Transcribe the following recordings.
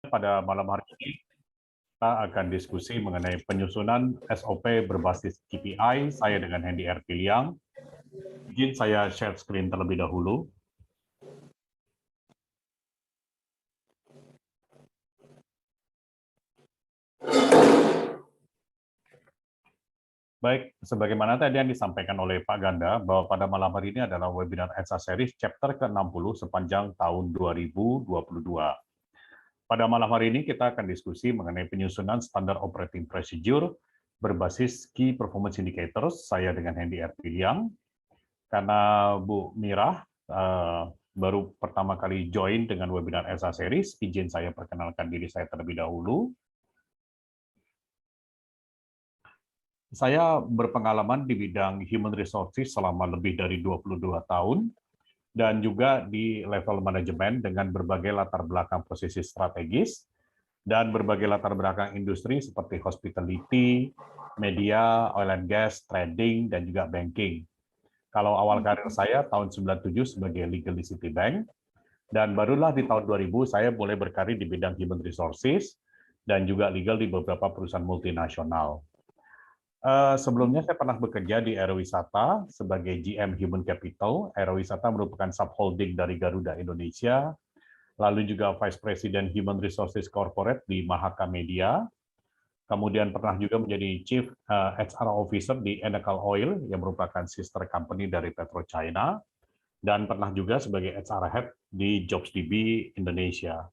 Pada malam hari ini kita akan diskusi mengenai penyusunan SOP berbasis KPI. Saya dengan Hendy R. Piliang. Izin saya share screen terlebih dahulu. Baik, sebagaimana tadi yang disampaikan oleh Pak Ganda, bahwa pada malam hari ini adalah webinar ETSA Series chapter ke-60 sepanjang tahun 2022. Pada malam hari ini kita akan diskusi mengenai penyusunan standar operating procedure berbasis Key Performance Indicators. Saya dengan Hendy R. Piliang. Karena Bu Mirah baru pertama kali join dengan webinar ETSA Series, izin saya perkenalkan diri saya terlebih dahulu. Saya berpengalaman di bidang human resources selama lebih dari 22 tahun, dan juga di level manajemen dengan berbagai latar belakang posisi strategis, dan berbagai latar belakang industri seperti hospitality, media, oil and gas, trading, dan juga banking. Kalau awal karir saya tahun 97 sebagai legal di Citibank, dan barulah di tahun 2000 saya boleh berkarir di bidang human resources, dan juga legal di beberapa perusahaan multinasional. Sebelumnya saya pernah bekerja di Aerowisata sebagai GM Human Capital. Aerowisata merupakan subholding dari Garuda Indonesia, lalu juga Vice President Human Resources Corporate di Mahaka Media, kemudian pernah juga menjadi Chief HR Officer di Enecal Oil, yang merupakan sister company dari PetroChina, dan pernah juga sebagai HR Head di JobsDB Indonesia.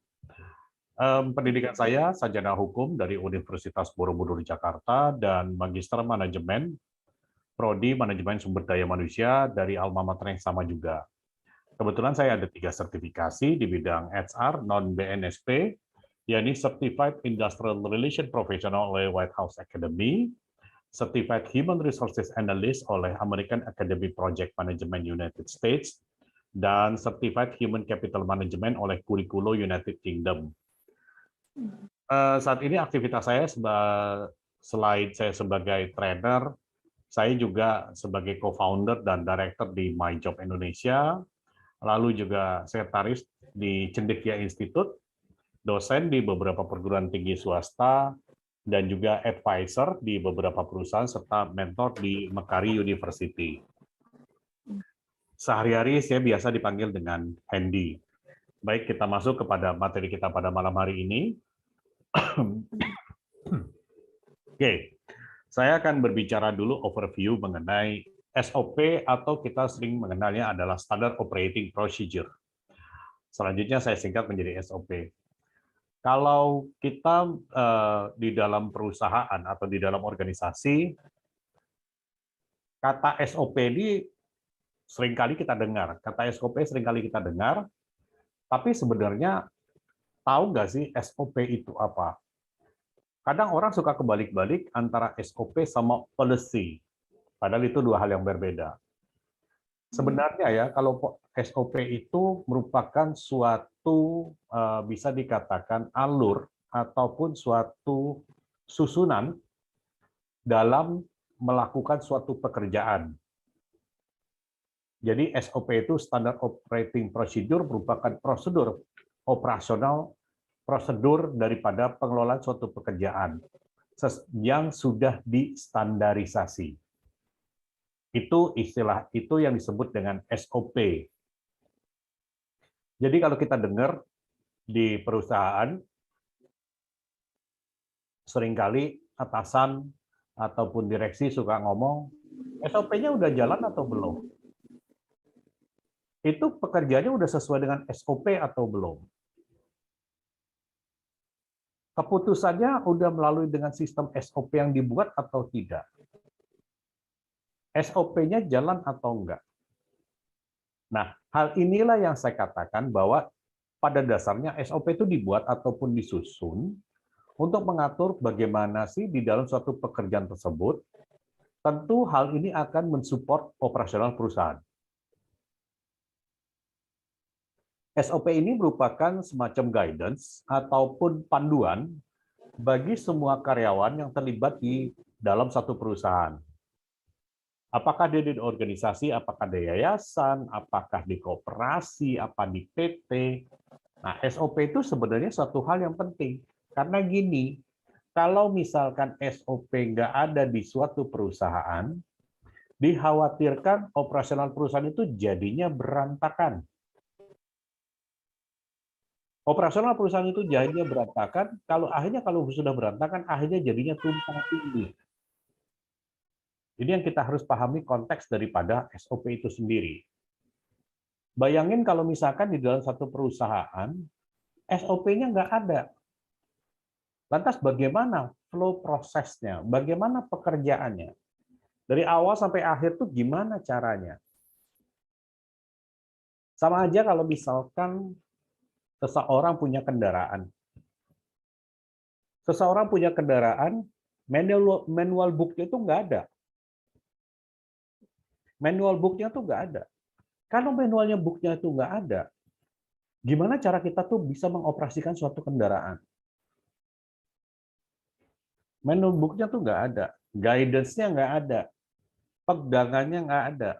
Pendidikan saya sarjana hukum dari Universitas Borobudur Jakarta dan magister manajemen prodi manajemen sumber daya manusia dari alma mater yang sama juga. Kebetulan saya ada 3 sertifikasi di bidang HR non BNSP, yakni Certified Industrial Relation Professional oleh White House Academy, Certified Human Resources Analyst oleh American Academy Project Management United States, dan Certified Human Capital Management oleh Curriculo United Kingdom. Saat ini aktivitas saya selain saya sebagai trainer, saya juga sebagai co-founder dan director di My Job Indonesia, lalu juga sekretaris di Cendekia Institute, dosen di beberapa perguruan tinggi swasta, dan juga advisor di beberapa perusahaan, serta mentor di Macquarie University. Sehari-hari saya biasa dipanggil dengan Hendy. Baik, kita masuk kepada materi kita pada malam hari ini. Oke, saya akan berbicara dulu overview mengenai SOP, atau kita sering mengenalnya adalah Standard Operating Procedure. Selanjutnya saya singkat menjadi SOP. Kalau kita di dalam perusahaan atau di dalam organisasi, kata SOP ini seringkali kita dengar. Kata SOP seringkali kita dengar, tapi sebenarnya tahu nggak sih SOP itu apa? Kadang orang suka kebalik-balik antara SOP sama policy, padahal itu dua hal yang berbeda. Sebenarnya ya, kalau SOP itu merupakan suatu bisa dikatakan alur ataupun suatu susunan dalam melakukan suatu pekerjaan. Jadi SOP itu Standard Operating Procedure, merupakan prosedur operasional, prosedur daripada pengelolaan suatu pekerjaan yang sudah distandarisasi. Itu istilah itu yang disebut dengan SOP. Jadi kalau kita dengar di perusahaan, seringkali atasan ataupun direksi suka ngomong, SOP-nya udah jalan atau belum? Itu pekerjaannya udah sesuai dengan SOP atau belum? Keputusannya udah melalui dengan sistem SOP yang dibuat atau tidak? SOP-nya jalan atau enggak? Nah, hal inilah yang saya katakan bahwa pada dasarnya SOP itu dibuat ataupun disusun untuk mengatur bagaimana sih di dalam suatu pekerjaan tersebut. Tentu hal ini akan mensupport operasional perusahaan. SOP ini merupakan semacam guidance ataupun panduan bagi semua karyawan yang terlibat di dalam satu perusahaan. Apakah dia di organisasi, apakah di yayasan, apakah di koperasi, apa di PT, Nah, SOP itu sebenarnya suatu hal yang penting. Karena gini, kalau misalkan SOP nggak ada di suatu perusahaan, dikhawatirkan operasional perusahaan itu jadinya berantakan. Operasional perusahaan itu jadinya berantakan, kalau sudah berantakan, akhirnya jadinya tumpang tindih. Ini yang kita harus pahami konteks daripada SOP itu sendiri. Bayangin kalau misalkan di dalam satu perusahaan, SOP-nya nggak ada. Lantas bagaimana flow prosesnya? Bagaimana pekerjaannya? Dari awal sampai akhir tuh gimana caranya? Sama aja kalau misalkan seseorang punya kendaraan. Seseorang punya kendaraan, manual book-nya itu nggak ada. Manual book-nya tuh nggak ada. Kalau manualnya book-nya itu nggak ada, gimana cara kita tuh bisa mengoperasikan suatu kendaraan? Manual book-nya tuh nggak ada. Guidance-nya nggak ada. Pegangannya nggak ada.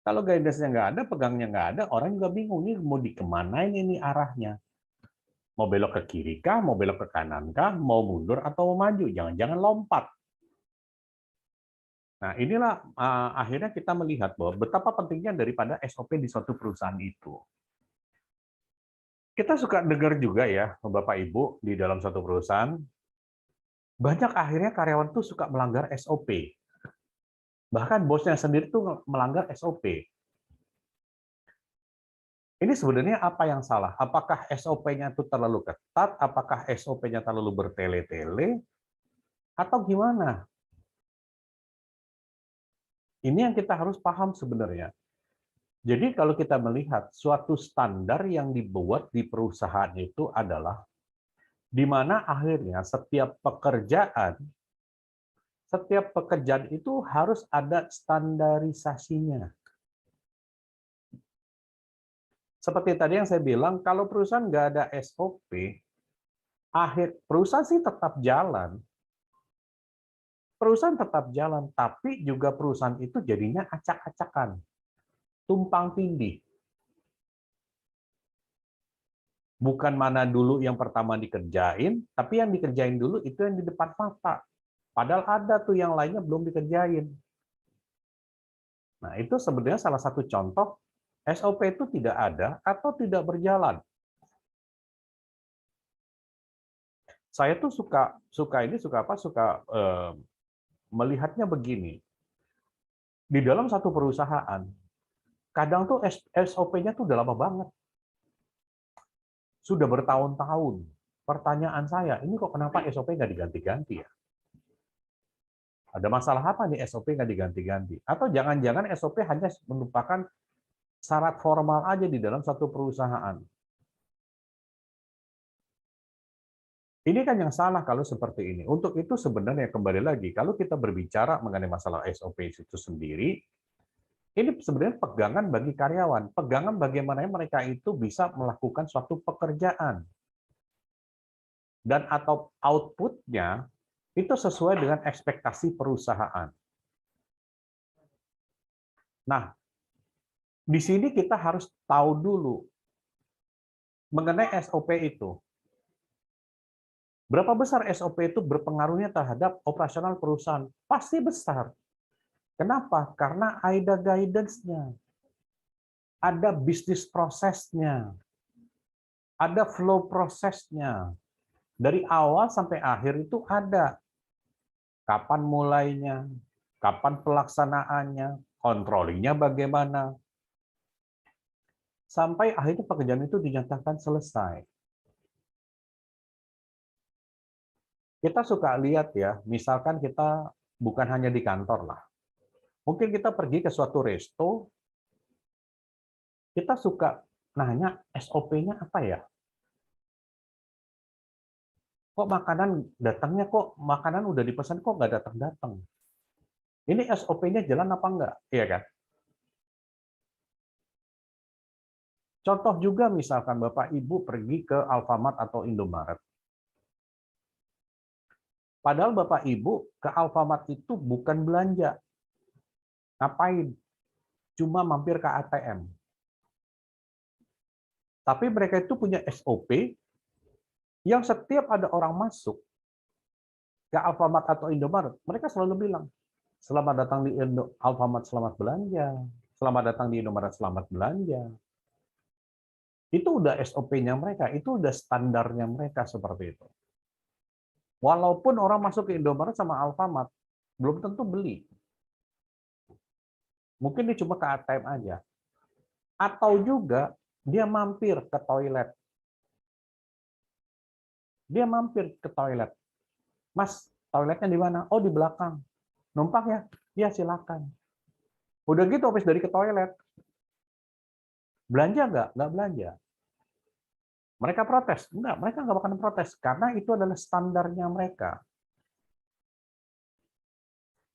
Kalau guidance-nya nggak ada, pegangnya nggak ada, orang juga bingung, ini mau dikemanain ini arahnya. Mau belok ke kiri kah, mau belok ke kanan kah, mau mundur atau mau maju, jangan-jangan lompat. Nah, inilah akhirnya kita melihat bahwa betapa pentingnya daripada SOP di suatu perusahaan itu. Kita suka dengar juga ya, Bapak Ibu, di dalam satu perusahaan, banyak akhirnya karyawan tuh suka melanggar SOP. Bahkan bosnya sendiri tuh melanggar SOP. Ini sebenarnya apa yang salah? Apakah SOP-nya itu terlalu ketat? Apakah SOP-nya terlalu bertele-tele? Atau gimana? Ini yang kita harus paham sebenarnya. Jadi kalau kita melihat suatu standar yang dibuat di perusahaan itu adalah di mana akhirnya setiap pekerjaan itu harus ada standarisasinya. Seperti tadi yang saya bilang, kalau perusahaan nggak ada SOP, perusahaan sih tetap jalan. Perusahaan tetap jalan, tapi juga perusahaan itu jadinya acak-acakan, tumpang tindih. Bukan mana dulu yang pertama dikerjain, tapi yang dikerjain dulu itu yang di depan mata. Padahal ada tuh yang lainnya belum dikerjain. Nah, itu sebenarnya salah satu contoh SOP itu tidak ada atau tidak berjalan. Saya tuh suka melihatnya begini. Di dalam satu perusahaan, kadang tuh SOP-nya tuh udah lama banget. Sudah bertahun-tahun. Pertanyaan saya, ini kok kenapa SOP nggak diganti-ganti ya? Ada masalah apa nih SOP nggak diganti-ganti? Atau jangan-jangan SOP hanya merupakan syarat formal aja di dalam satu perusahaan? Ini kan yang salah kalau seperti ini. Untuk itu sebenarnya kembali lagi, kalau kita berbicara mengenai masalah SOP itu sendiri, ini sebenarnya pegangan bagi karyawan. Pegangan bagaimana mereka itu bisa melakukan suatu pekerjaan. Dan atau output-nya itu sesuai dengan ekspektasi perusahaan. Nah, di sini kita harus tahu dulu mengenai SOP itu. Berapa besar SOP itu berpengaruhnya terhadap operasional perusahaan? Pasti besar. Kenapa? Karena ada guidance-nya, ada bisnis prosesnya, ada flow prosesnya. Dari awal sampai akhir itu ada. Kapan mulainya, kapan pelaksanaannya, controllingnya bagaimana, sampai akhirnya pekerjaan itu dinyatakan selesai. Kita suka lihat ya, misalkan kita bukan hanya di kantor lah, mungkin kita pergi ke suatu resto, kita suka nanya SOP-nya apa ya? Kok makanan datangnya, kok makanan udah dipesan kok nggak datang-datang? Ini SOP-nya jalan apa enggak? Iya kan? Contoh juga misalkan Bapak Ibu pergi ke Alfamart atau Indomaret. Padahal Bapak Ibu ke Alfamart itu bukan belanja. Ngapain? Cuma mampir ke ATM. Tapi mereka itu punya SOP yang setiap ada orang masuk ke Alfamart atau Indomaret, mereka selalu bilang, selamat datang di Alfamart, selamat belanja. Selamat datang di Indomaret, selamat belanja. Itu udah SOP-nya mereka, itu udah standarnya mereka seperti itu. Walaupun orang masuk ke Indomaret sama Alfamart, belum tentu beli. Mungkin dia cuma ke ATM aja. Atau juga dia mampir ke toilet. Dia mampir ke toilet. Mas, toiletnya di mana? Oh, di belakang. Numpang ya? Ya, silakan. Udah gitu habis dari ke toilet. Belanja nggak? Nggak belanja. Mereka protes? Enggak, mereka nggak bakalan protes. Karena itu adalah standarnya mereka.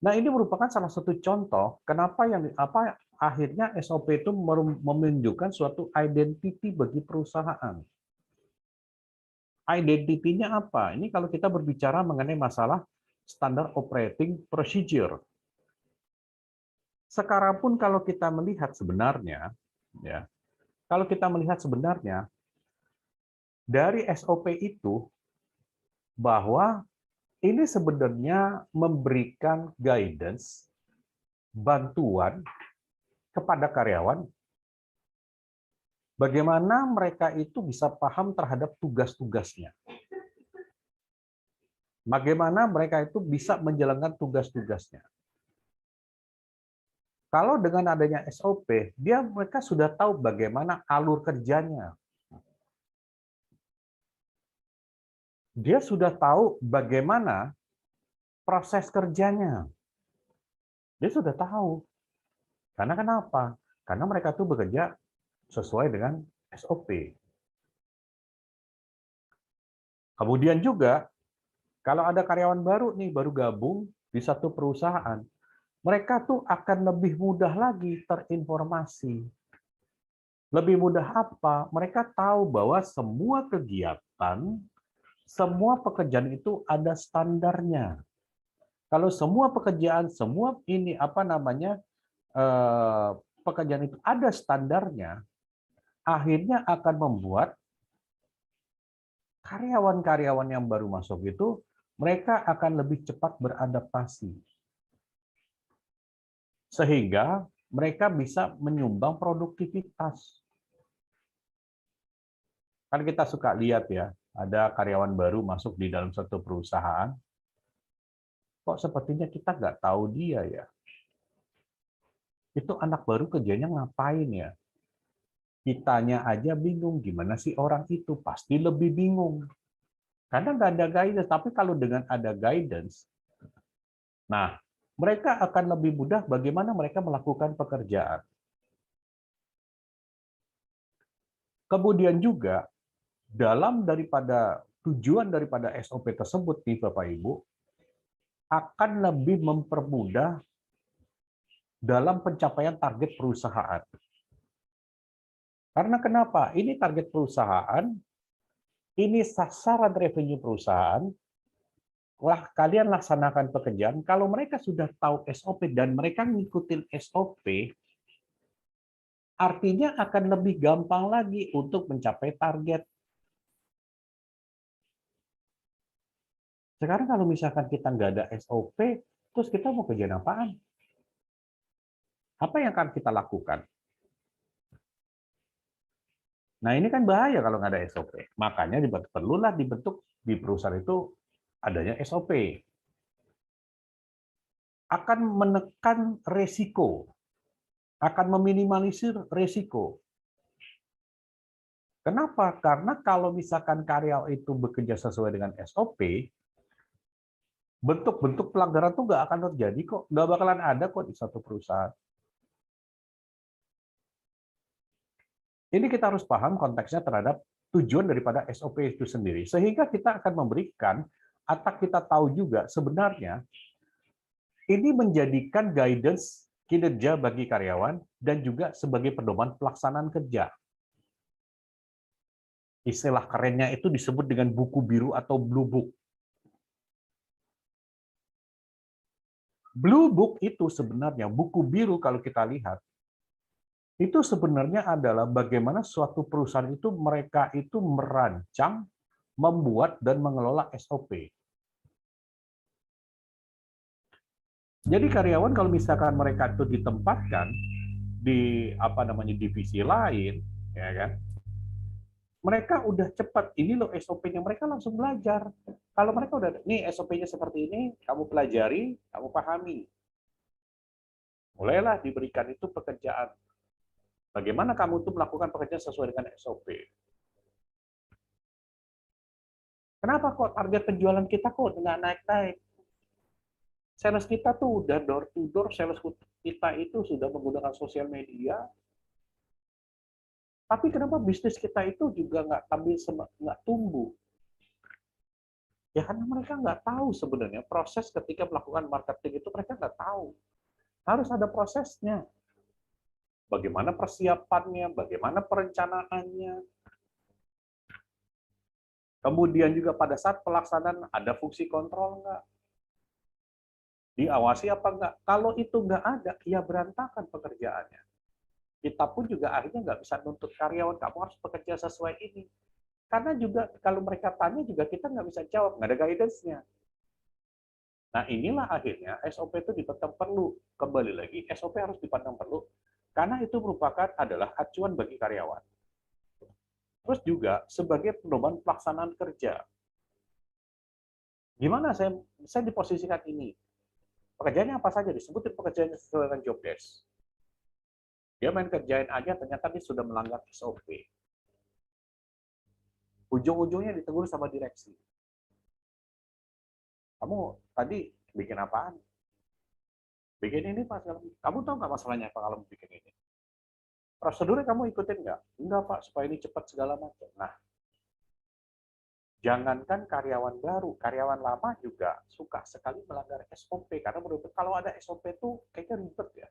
Nah, ini merupakan salah satu contoh kenapa akhirnya SOP itu menunjukkan suatu identity bagi perusahaan. Identity-nya apa? Ini kalau kita berbicara mengenai masalah standar operating procedure. Sekarang pun kalau kita melihat sebenarnya, ya, kalau kita melihat sebenarnya dari SOP itu bahwa ini sebenarnya memberikan guidance, bantuan kepada karyawan bagaimana mereka itu bisa paham terhadap tugas-tugasnya. Bagaimana mereka itu bisa menjalankan tugas-tugasnya. Kalau dengan adanya SOP, mereka sudah tahu bagaimana alur kerjanya. Dia sudah tahu bagaimana proses kerjanya. Dia sudah tahu. Karena kenapa? Karena mereka tuh bekerja sesuai dengan SOP. Kemudian juga, kalau ada karyawan baru nih, baru gabung di satu perusahaan, mereka tuh akan lebih mudah lagi terinformasi. Lebih mudah apa? Mereka tahu bahwa semua kegiatan, semua pekerjaan itu ada standarnya. Kalau semua pekerjaan, semua ini pekerjaan itu ada standarnya, akhirnya akan membuat karyawan-karyawan yang baru masuk itu mereka akan lebih cepat beradaptasi. Sehingga mereka bisa menyumbang produktivitas. Kan kita suka lihat ya, ada karyawan baru masuk di dalam satu perusahaan, kok sepertinya kita nggak tahu dia ya. Itu anak baru kerjanya ngapain ya? Kitanya aja bingung, gimana sih orang itu? Pasti lebih bingung. Karena nggak ada guidance, tapi kalau dengan ada guidance, nah, mereka akan lebih mudah bagaimana mereka melakukan pekerjaan. Kemudian juga, dalam tujuan daripada SOP tersebut nih Bapak Ibu, akan lebih mempermudah dalam pencapaian target perusahaan. Karena kenapa? Ini target perusahaan, ini sasaran revenue perusahaan, kalian laksanakan pekerjaan, kalau mereka sudah tahu SOP dan mereka ngikutin SOP, artinya akan lebih gampang lagi untuk mencapai target. Sekarang kalau misalkan kita nggak ada SOP, terus kita mau kerjaan apaan? Apa yang akan kita lakukan? Nah ini kan bahaya kalau nggak ada SOP. Makanya perlulah dibentuk di perusahaan itu adanya SOP. Akan menekan resiko, akan meminimalisir resiko. Kenapa? Karena kalau misalkan karyawan itu bekerja sesuai dengan SOP, bentuk-bentuk pelanggaran itu nggak akan terjadi kok. Nggak bakalan ada kok di satu perusahaan. Ini kita harus paham konteksnya terhadap tujuan daripada SOP itu sendiri. Sehingga kita akan memberikan, atau kita tahu juga sebenarnya, ini menjadikan guidance kinerja bagi karyawan dan juga sebagai pedoman pelaksanaan kerja. Istilah kerennya itu disebut dengan buku biru atau blue book. Blue book itu sebenarnya buku biru kalau kita lihat Itu sebenarnya adalah bagaimana suatu perusahaan itu mereka itu merancang, membuat dan mengelola SOP. Jadi karyawan kalau misalkan mereka itu ditempatkan di divisi lain, ya kan? Mereka udah cepat, ini loh SOP-nya, mereka langsung belajar. Kalau mereka udah, nih SOP-nya seperti ini, kamu pelajari, kamu pahami. Mulailah diberikan itu pekerjaan. Bagaimana kamu tuh melakukan pekerjaan sesuai dengan SOP. Kenapa kok target penjualan kita kok nggak naik-naik? Sales kita tuh udah door to door, sales kita itu sudah menggunakan sosial media, tapi kenapa bisnis kita itu juga nggak tumbuh? Ya karena mereka nggak tahu sebenarnya proses ketika melakukan marketing itu mereka nggak tahu. Harus ada prosesnya. Bagaimana persiapannya, bagaimana perencanaannya. Kemudian juga pada saat pelaksanaan ada fungsi kontrol nggak? Diawasi apa nggak? Kalau itu nggak ada, ya berantakan pekerjaannya. Kita pun juga akhirnya nggak bisa nuntut karyawan, kamu harus bekerja sesuai ini. Karena juga kalau mereka tanya juga kita nggak bisa jawab, nggak ada guidance-nya. Nah inilah akhirnya SOP itu dipandang perlu. Kembali lagi, SOP harus dipandang perlu, karena itu merupakan adalah acuan bagi karyawan. Terus juga sebagai pedoman pelaksanaan kerja. Gimana saya diposisikan ini? Pekerjaannya apa saja? Disebutin pekerjaannya sesuai dengan job desk. Dia main kerjain aja, ternyata dia sudah melanggar SOP. Ujung-ujungnya ditegur sama direksi. Kamu tadi bikin apaan? Bikin ini, Pak. Kamu tahu nggak masalahnya apa kalau bikin ini? Prosedurnya kamu ikutin nggak? Enggak, Pak, supaya ini cepat segala macam. Nah, jangankan karyawan baru, karyawan lama juga suka sekali melanggar SOP. Karena menurut kalau ada SOP itu kayaknya ribet ya.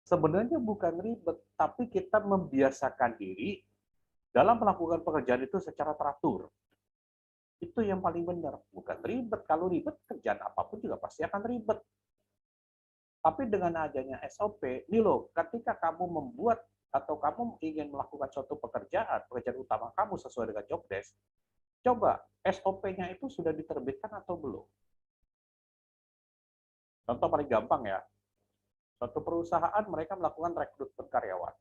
Sebenarnya bukan ribet, tapi kita membiasakan diri dalam melakukan pekerjaan itu secara teratur. Itu yang paling benar. Bukan ribet. Kalau ribet, kerjaan apapun juga pasti akan ribet. Tapi dengan adanya SOP, ini loh, ketika kamu membuat atau kamu ingin melakukan suatu pekerjaan utama kamu sesuai dengan job desk, coba SOP-nya itu sudah diterbitkan atau belum? Contoh paling gampang ya, suatu perusahaan mereka melakukan rekrutmen karyawan.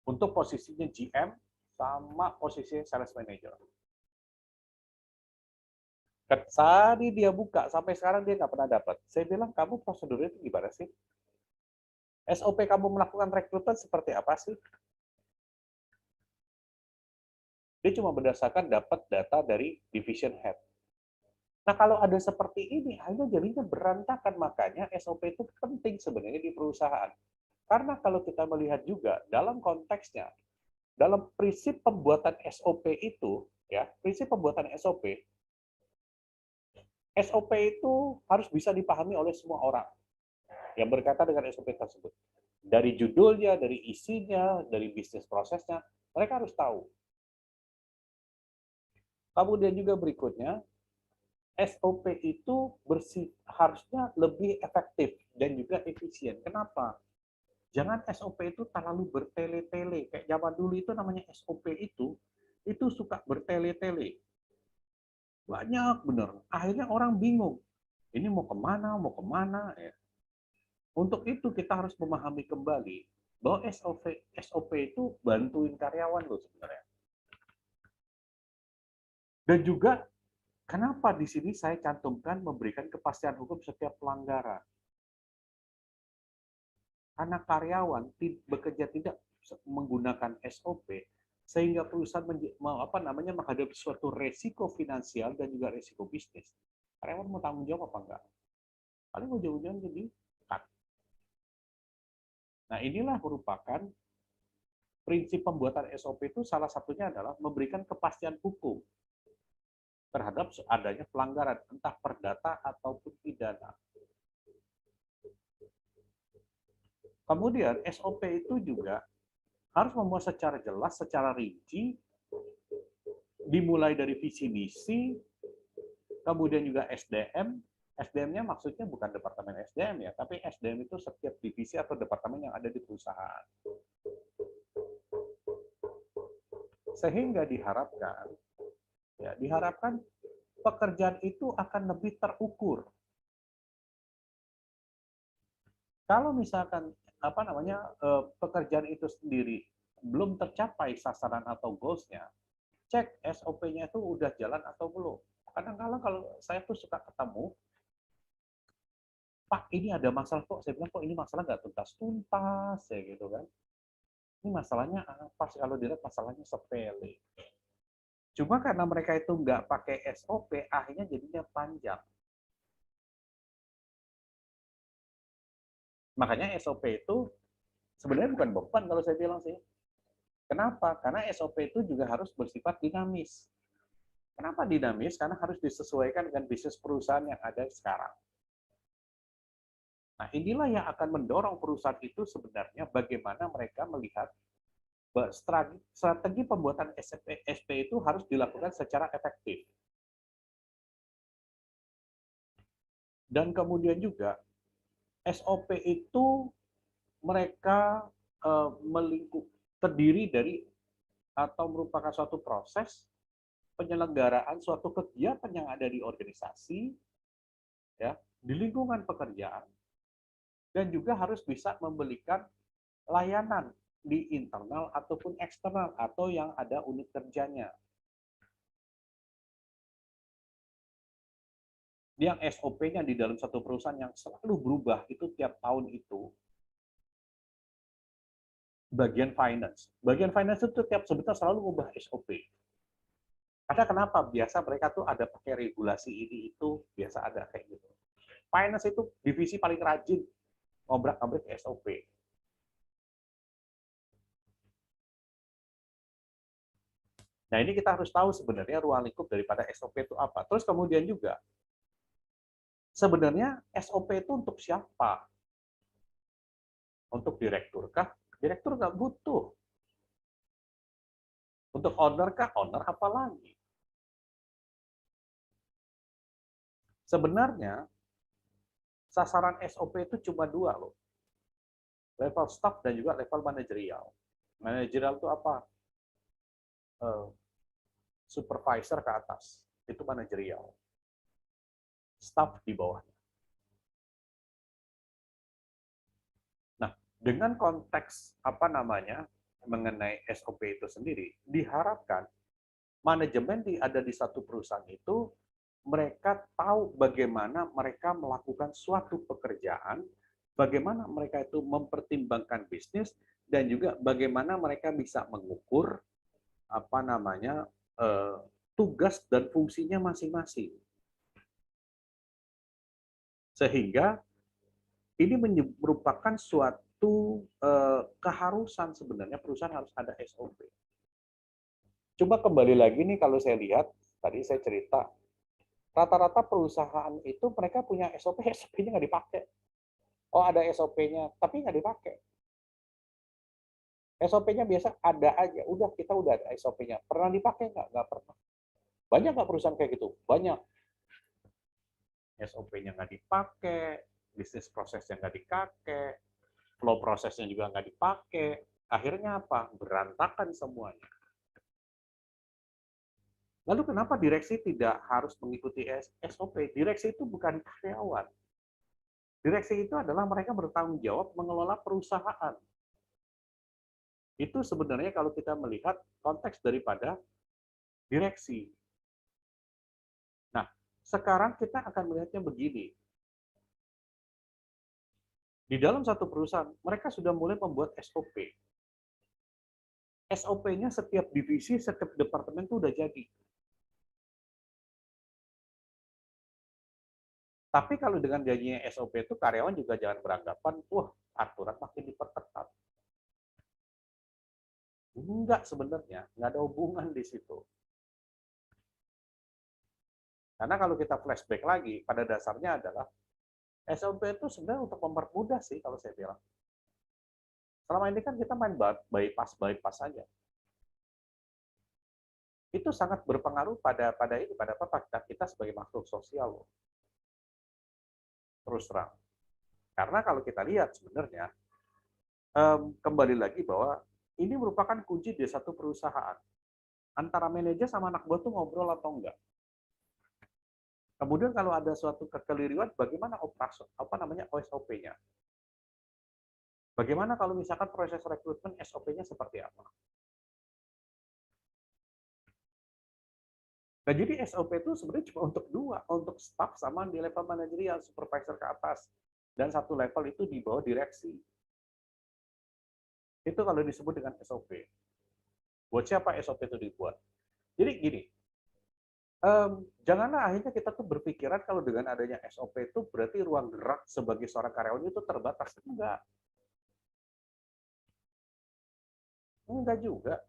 Untuk posisinya GM sama posisi sales manager. Tadi dia buka, sampai sekarang dia nggak pernah dapat. Saya bilang, kamu prosedurnya itu gimana sih? SOP kamu melakukan rekrutmen seperti apa sih? Dia cuma berdasarkan dapat data dari division head. Nah, kalau ada seperti ini, akhirnya jadinya berantakan. Makanya SOP itu penting sebenarnya di perusahaan. Karena kalau kita melihat juga dalam konteksnya, dalam prinsip pembuatan SOP itu, ya, prinsip pembuatan SOP itu harus bisa dipahami oleh semua orang yang berkaitan dengan SOP tersebut. Dari judulnya, dari isinya, dari bisnis prosesnya, mereka harus tahu. Kemudian juga berikutnya, SOP itu harusnya lebih efektif dan juga efisien. Kenapa? Jangan SOP itu terlalu bertele-tele. Kayak zaman dulu itu namanya SOP itu suka bertele-tele. Banyak bener. Akhirnya orang bingung. Ini mau kemana, mau kemana. Ya. Untuk itu kita harus memahami kembali bahwa SOP itu bantuin karyawan loh sebenarnya. Dan juga kenapa di sini saya cantumkan memberikan kepastian hukum setiap pelanggaran. Karena karyawan bekerja tidak menggunakan SOP, sehingga perusahaan menghadapi suatu resiko finansial dan juga resiko bisnis. Karyawan mau tanggung jawab apa enggak? Paling ujung-ujungnya jadi cut. Nah, inilah merupakan prinsip pembuatan SOP itu salah satunya adalah memberikan kepastian hukum terhadap adanya pelanggaran, entah perdata ataupun pidana. Kemudian SOP itu juga harus membuat secara jelas, secara rinci, dimulai dari visi misi, kemudian juga SDM, SDM-nya maksudnya bukan departemen SDM ya, tapi SDM itu setiap divisi atau departemen yang ada di perusahaan. Sehingga diharapkan pekerjaan itu akan lebih terukur. Kalau misalkan pekerjaan itu sendiri belum tercapai sasaran atau goals-nya, cek SOP-nya itu udah jalan atau belum. Kadang-kadang kalau saya tuh suka ketemu, Pak, ini ada masalah kok. Saya bilang, kok ini masalah nggak tuntas-tuntas, ya gitu kan. Ini masalahnya apa sih? Kalau dilihat masalahnya sepele. Cuma karena mereka itu nggak pakai SOP, akhirnya jadinya panjang. Makanya SOP itu sebenarnya bukan beban kalau saya bilang sih. Kenapa? Karena SOP itu juga harus bersifat dinamis. Kenapa dinamis? Karena harus disesuaikan dengan bisnis perusahaan yang ada sekarang. Nah, inilah yang akan mendorong perusahaan itu sebenarnya bagaimana mereka melihat strategi pembuatan SP itu harus dilakukan secara efektif. Dan kemudian juga SOP itu mereka terdiri dari atau merupakan suatu proses penyelenggaraan suatu kegiatan yang ada di organisasi, ya, di lingkungan pekerjaan, dan juga harus bisa memberikan layanan di internal ataupun eksternal atau yang ada unit kerjanya. Yang SOP-nya di dalam satu perusahaan yang selalu berubah itu tiap tahun itu bagian finance. Bagian finance itu tiap sebentar selalu mengubah SOP. Karena kenapa? Biasa mereka tuh ada pakai regulasi ini itu, biasa ada kayak gitu. Finance itu divisi paling rajin ngobrak-ngabrik SOP. Nah, ini kita harus tahu sebenarnya ruang lingkup daripada SOP itu apa. Terus kemudian juga, sebenarnya SOP itu untuk siapa? Untuk direktur kah? Direktur nggak butuh. Untuk owner kah? Owner apa lagi? Sebenarnya, sasaran SOP itu cuma dua loh. Level staff dan juga level manajerial. Manajerial itu apa? Supervisor ke atas. Itu manajerial. Staff di bawahnya. Nah, dengan konteks mengenai SOP itu sendiri, diharapkan manajemen ada di satu perusahaan itu mereka tahu bagaimana mereka melakukan suatu pekerjaan, bagaimana mereka itu mempertimbangkan bisnis, dan juga bagaimana mereka bisa mengukur tugas dan fungsinya masing-masing. Sehingga ini merupakan suatu keharusan sebenarnya perusahaan harus ada SOP. Coba kembali lagi nih kalau saya lihat, tadi saya cerita, rata-rata perusahaan itu mereka punya SOP, SOP-nya nggak dipakai. Oh, ada SOP-nya, tapi nggak dipakai. SOP-nya biasa ada aja, kita udah ada SOP-nya. Pernah dipakai nggak? Nggak pernah. Banyak nggak perusahaan kayak gitu? Banyak. SOP-nya nggak dipakai, bisnis prosesnya nggak dipakai, flow prosesnya juga nggak dipakai. Akhirnya apa? Berantakan semuanya. Lalu kenapa direksi tidak harus mengikuti SOP? Direksi itu bukan karyawan. Direksi itu adalah mereka bertanggung jawab mengelola perusahaan. Itu sebenarnya kalau kita melihat konteks daripada direksi. Nah, sekarang kita akan melihatnya begini. Di dalam satu perusahaan, mereka sudah mulai membuat SOP. SOP-nya setiap divisi, setiap departemen itu udah jadi. Tapi kalau dengan janjinya SOP itu, karyawan juga jangan beranggapan, wah, aturan makin diperketat. Enggak sebenarnya, nggak ada hubungan di situ. Karena kalau kita flashback lagi, pada dasarnya adalah SOP itu sebenarnya untuk mempermudah sih kalau saya bilang. Selama ini kan kita main bypass saja. Itu sangat berpengaruh pada kita sebagai makhluk sosial loh. terus terang. Karena kalau kita lihat sebenarnya, kembali lagi bahwa ini merupakan kunci di satu perusahaan. Antara manajer sama anak buah tuh ngobrol atau enggak. Kemudian kalau ada suatu kekeliruan, bagaimana operasi, OSOP-nya? Bagaimana kalau misalkan proses rekrutmen SOP-nya seperti apa? Nah, jadi SOP itu sebenarnya cuma untuk dua, untuk staff sama di level manajerial, supervisor ke atas. Dan satu level itu di bawah direksi. Itu kalau disebut dengan SOP. Buat siapa SOP itu dibuat? Jadi gini, janganlah akhirnya kita tuh berpikiran kalau dengan adanya SOP itu berarti ruang gerak sebagai seorang karyawan itu terbatas. Enggak. Enggak juga.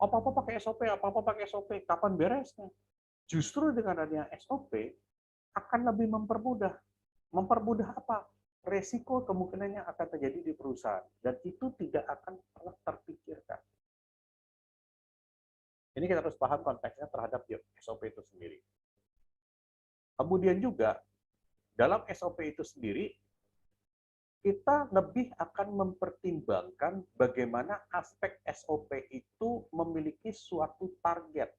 Apa-apa pakai SOP, apa-apa pakai SOP. Kapan beresnya? Justru dengan adanya SOP akan lebih mempermudah. Mempermudah apa? Resiko kemungkinannya akan terjadi di perusahaan. Dan itu tidak akan pernah terpikirkan. Ini kita harus paham konteksnya terhadap SOP itu sendiri. Kemudian juga, dalam SOP itu sendiri, kita lebih akan mempertimbangkan bagaimana aspek SOP itu memiliki suatu target.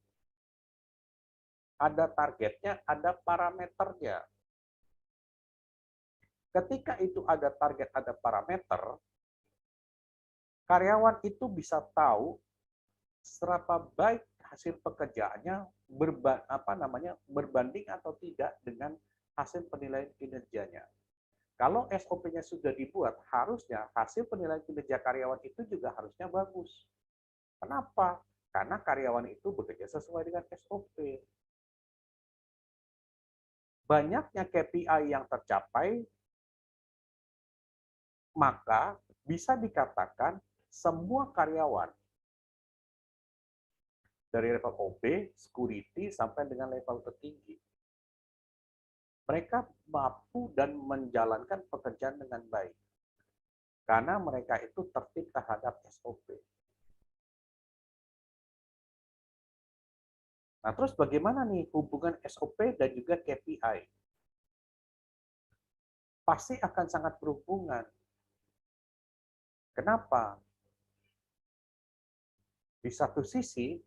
Ada targetnya, ada parameternya. Ketika itu ada target, ada parameter, karyawan itu bisa tahu seberapa baik hasil pekerjaannya berbanding atau tidak dengan hasil penilaian kinerjanya. Kalau SOP-nya sudah dibuat, harusnya hasil penilaian kinerja karyawan itu juga harusnya bagus. Kenapa? Karena karyawan itu bekerja sesuai dengan SOP. Banyaknya KPI yang tercapai, maka bisa dikatakan semua karyawan dari level OP, security, sampai dengan level tertinggi, mereka mampu dan menjalankan pekerjaan dengan baik. Karena mereka itu tertib terhadap SOP. Nah, terus bagaimana nih hubungan SOP dan juga KPI? Pasti akan sangat berhubungan. Kenapa? Di satu sisi,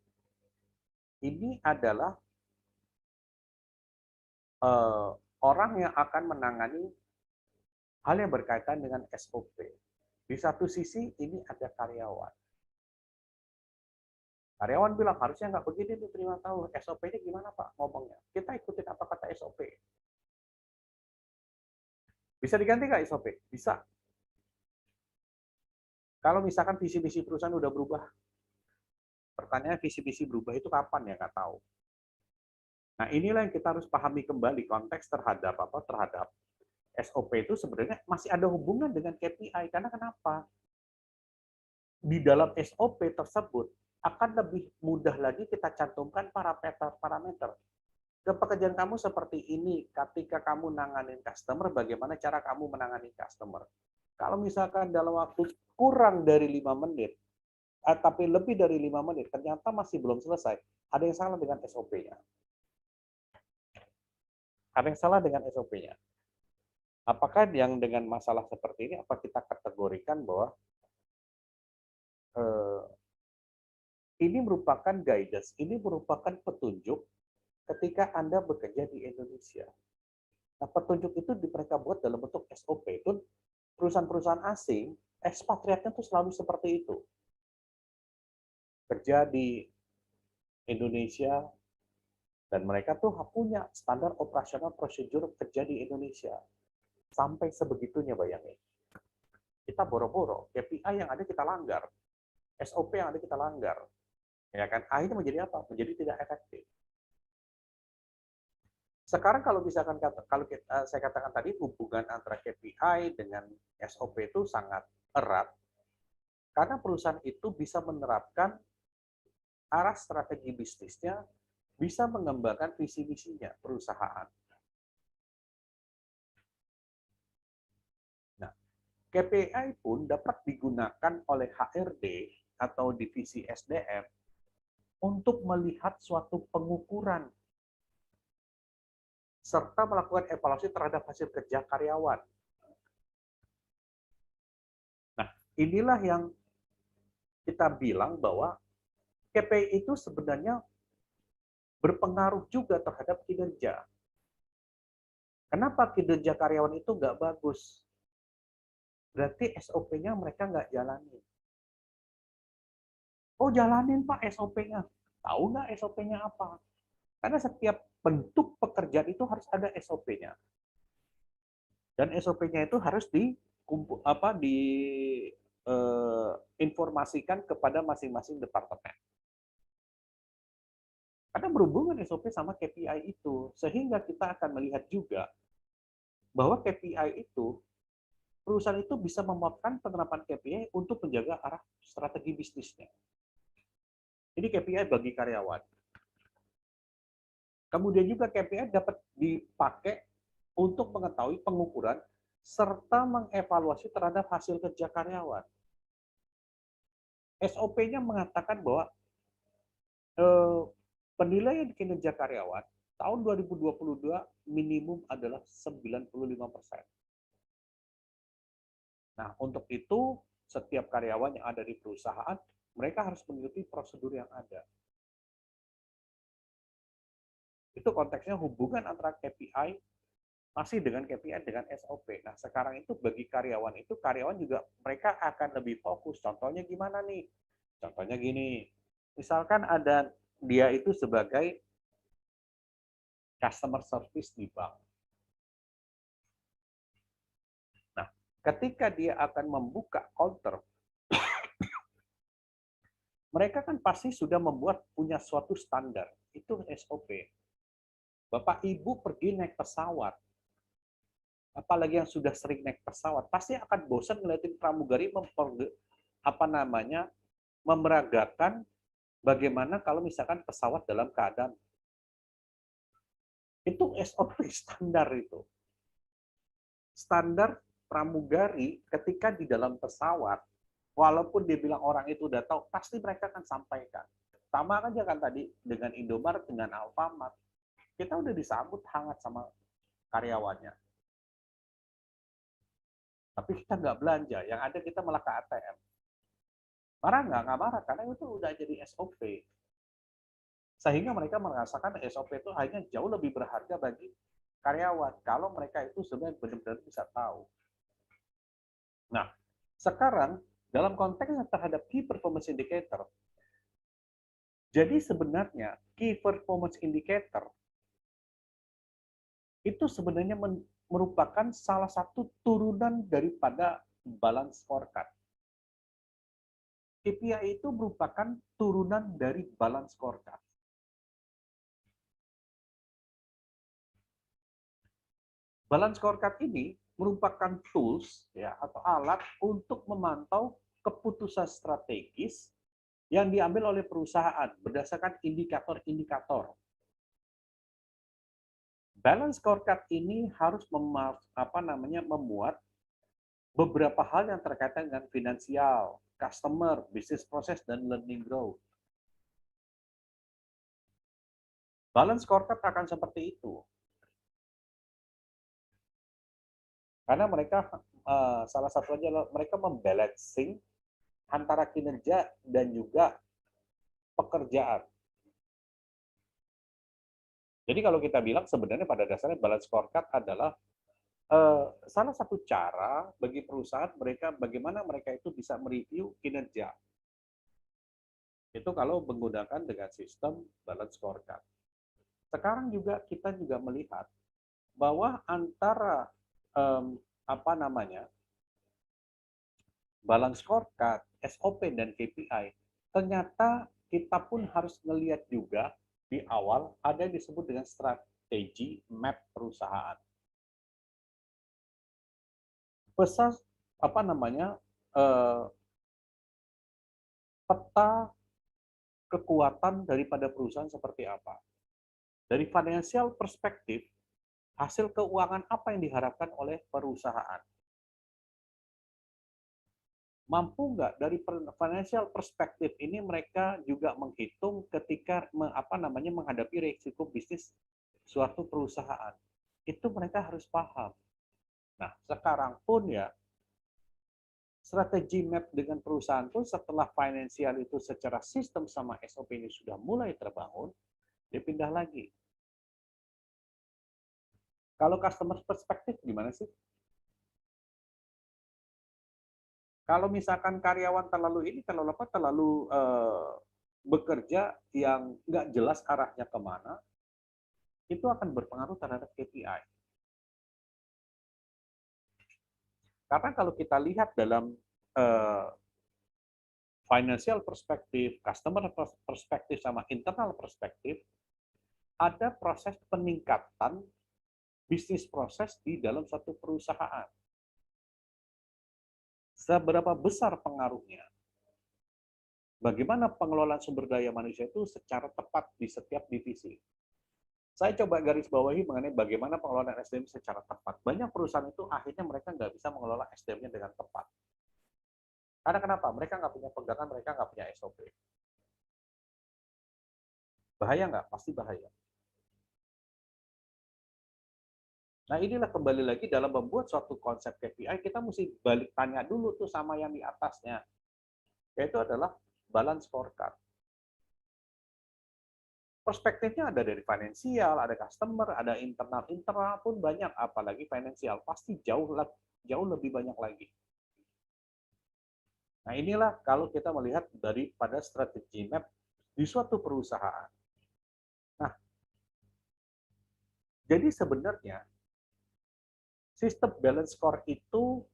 ini adalah orang yang akan menangani hal yang berkaitan dengan SOP. Di satu sisi, ini ada karyawan. Karyawan bilang, harusnya nggak begini nih, terima tahu. SOP-nya gimana Pak ngomongnya? Kita ikutin apa kata SOP. Bisa diganti nggak SOP? Bisa. Kalau misalkan visi-misi perusahaan udah berubah, pertanyaan visi-misi berubah itu kapan ya? Nggak tahu. Nah, inilah yang kita harus pahami kembali konteks terhadap terhadap SOP itu sebenarnya masih ada hubungan dengan KPI. Karena kenapa? Di dalam SOP tersebut akan lebih mudah lagi kita cantumkan parameter-parameter. Pekerjaan kamu seperti ini, ketika kamu nanganin customer, bagaimana cara kamu menangani customer. Kalau misalkan dalam waktu kurang dari 5 menit, tapi lebih dari 5 menit, ternyata masih belum selesai, ada yang salah dengan SOP-nya. Ada yang salah dengan SOP-nya. Apakah yang dengan masalah seperti ini, apa kita kategorikan bahwa ini merupakan guidance, ini merupakan petunjuk ketika Anda bekerja di Indonesia. Nah, petunjuk itu mereka buat dalam bentuk SOP. Itu perusahaan-perusahaan asing, ekspatriatnya tuh selalu seperti itu. Kerja di Indonesia, dan mereka tuh punya standar operasional prosedur kerja di Indonesia. Sampai sebegitunya, bayangin. Kita boro-boro, KPI yang ada kita langgar, SOP yang ada kita langgar. Ya kan? Akhirnya menjadi apa? Menjadi tidak efektif. Sekarang kalau misalkan saya katakan tadi hubungan antara KPI dengan SOP itu sangat erat, karena perusahaan itu bisa menerapkan arah strategi bisnisnya, bisa mengembangkan visi misinya perusahaan. Nah, KPI pun dapat digunakan oleh HRD atau divisi SDM untuk melihat suatu pengukuran serta melakukan evaluasi terhadap hasil kerja karyawan. Nah, inilah yang kita bilang bahwa KPI itu sebenarnya berpengaruh juga terhadap kinerja. Kenapa kinerja karyawan itu nggak bagus? Berarti SOP-nya mereka nggak jalanin. Oh, jalanin Pak SOP-nya. Tahu nggak SOP-nya apa? Karena setiap bentuk pekerjaan itu harus ada SOP-nya. Dan SOP-nya itu harus informasikan kepada masing-masing departemen. Karena berhubungan SOP sama KPI itu, sehingga kita akan melihat juga bahwa KPI itu, perusahaan itu bisa memuatkan penerapan KPI untuk menjaga arah strategi bisnisnya. Ini KPI bagi karyawan. Kemudian juga KPI dapat dipakai untuk mengetahui pengukuran serta mengevaluasi terhadap hasil kerja karyawan. SOP-nya mengatakan bahwa penilaian kinerja karyawan tahun 2022 minimum adalah 95%. Nah, untuk itu setiap karyawan yang ada di perusahaan, mereka harus mengikuti prosedur yang ada. Itu konteksnya hubungan antara KPI masih dengan KPI dengan SOP. Nah, sekarang itu bagi karyawan juga mereka akan lebih fokus. Contohnya gimana nih? Contohnya gini, misalkan ada dia itu sebagai customer service di bank. Nah, ketika dia akan membuka counter, mereka kan pasti sudah punya suatu standar. Itu SOP. Bapak Ibu pergi naik pesawat, apalagi yang sudah sering naik pesawat, pasti akan bosan ngeliatin pramugari memeragakan bagaimana kalau misalkan pesawat dalam keadaan. Itu SOP standar itu. Standar pramugari ketika di dalam pesawat, walaupun dia bilang orang itu udah tahu, pasti mereka akan sampaikan. Sama aja kan tadi dengan Indomaret, dengan Alfamart. Kita udah disambut hangat sama karyawannya. Tapi kita nggak belanja, yang ada kita malah ke ATM. Marah nggak? Nggak marah, karena itu udah jadi SOP. Sehingga mereka merasakan SOP itu hanya jauh lebih berharga bagi karyawan, kalau mereka itu sebenarnya benar-benar bisa tahu. Nah, sekarang dalam konteks terhadap key performance indicator, jadi sebenarnya key performance indicator itu sebenarnya merupakan salah satu turunan daripada balance scorecard. KPI itu merupakan turunan dari balance scorecard. Balance scorecard ini merupakan tools ya atau alat untuk memantau keputusan strategis yang diambil oleh perusahaan berdasarkan indikator-indikator. Balance scorecard ini harus memuat beberapa hal yang terkait dengan finansial, customer, business process, dan learning growth. Balance scorecard akan seperti itu. Karena mereka salah satunya mereka membalancing antara kinerja dan juga pekerjaan. Jadi kalau kita bilang sebenarnya pada dasarnya balance scorecard adalah salah satu cara bagi perusahaan bagaimana mereka itu bisa mereview kinerja. Itu kalau menggunakan dengan sistem balance scorecard. Sekarang juga kita juga melihat bahwa antara balance scorecard, SOP dan KPI, ternyata kita pun harus melihat juga di awal ada yang disebut dengan strategi map perusahaan. Besar peta kekuatan daripada perusahaan seperti apa. Dari financial perspektif, hasil keuangan apa yang diharapkan oleh perusahaan. Mampu nggak dari financial perspektif ini mereka juga menghitung ketika menghadapi risiko bisnis suatu perusahaan. Itu mereka harus paham. Nah, sekarang pun ya, strategi map dengan perusahaan pun setelah finansial itu secara sistem sama SOP ini sudah mulai terbangun, dia pindah lagi. Kalau customer perspektif gimana sih? Kalau misalkan karyawan terlalu bekerja yang nggak jelas arahnya kemana, itu akan berpengaruh terhadap KPI. Karena kalau kita lihat dalam financial perspektif, customer perspektif, sama internal perspektif, ada proses peningkatan bisnis proses di dalam satu perusahaan. Seberapa besar pengaruhnya? Bagaimana pengelolaan sumber daya manusia itu secara tepat di setiap divisi? Saya coba garis bawahi mengenai bagaimana pengelolaan SDM secara tepat. Banyak perusahaan itu akhirnya mereka nggak bisa mengelola SDM-nya dengan tepat. Karena kenapa? Mereka nggak punya pegangan, mereka nggak punya SOP. Bahaya nggak? Pasti bahaya. Nah, inilah kembali lagi dalam membuat suatu konsep KPI, kita mesti balik tanya dulu tuh sama yang di atasnya. Yaitu adalah balance scorecard. Perspektifnya ada dari finansial, ada customer, ada internal pun banyak, apalagi finansial. Pasti jauh lebih banyak lagi. Nah, inilah kalau kita melihat daripada strategi map di suatu perusahaan. Nah, jadi sebenarnya sistem balance score itu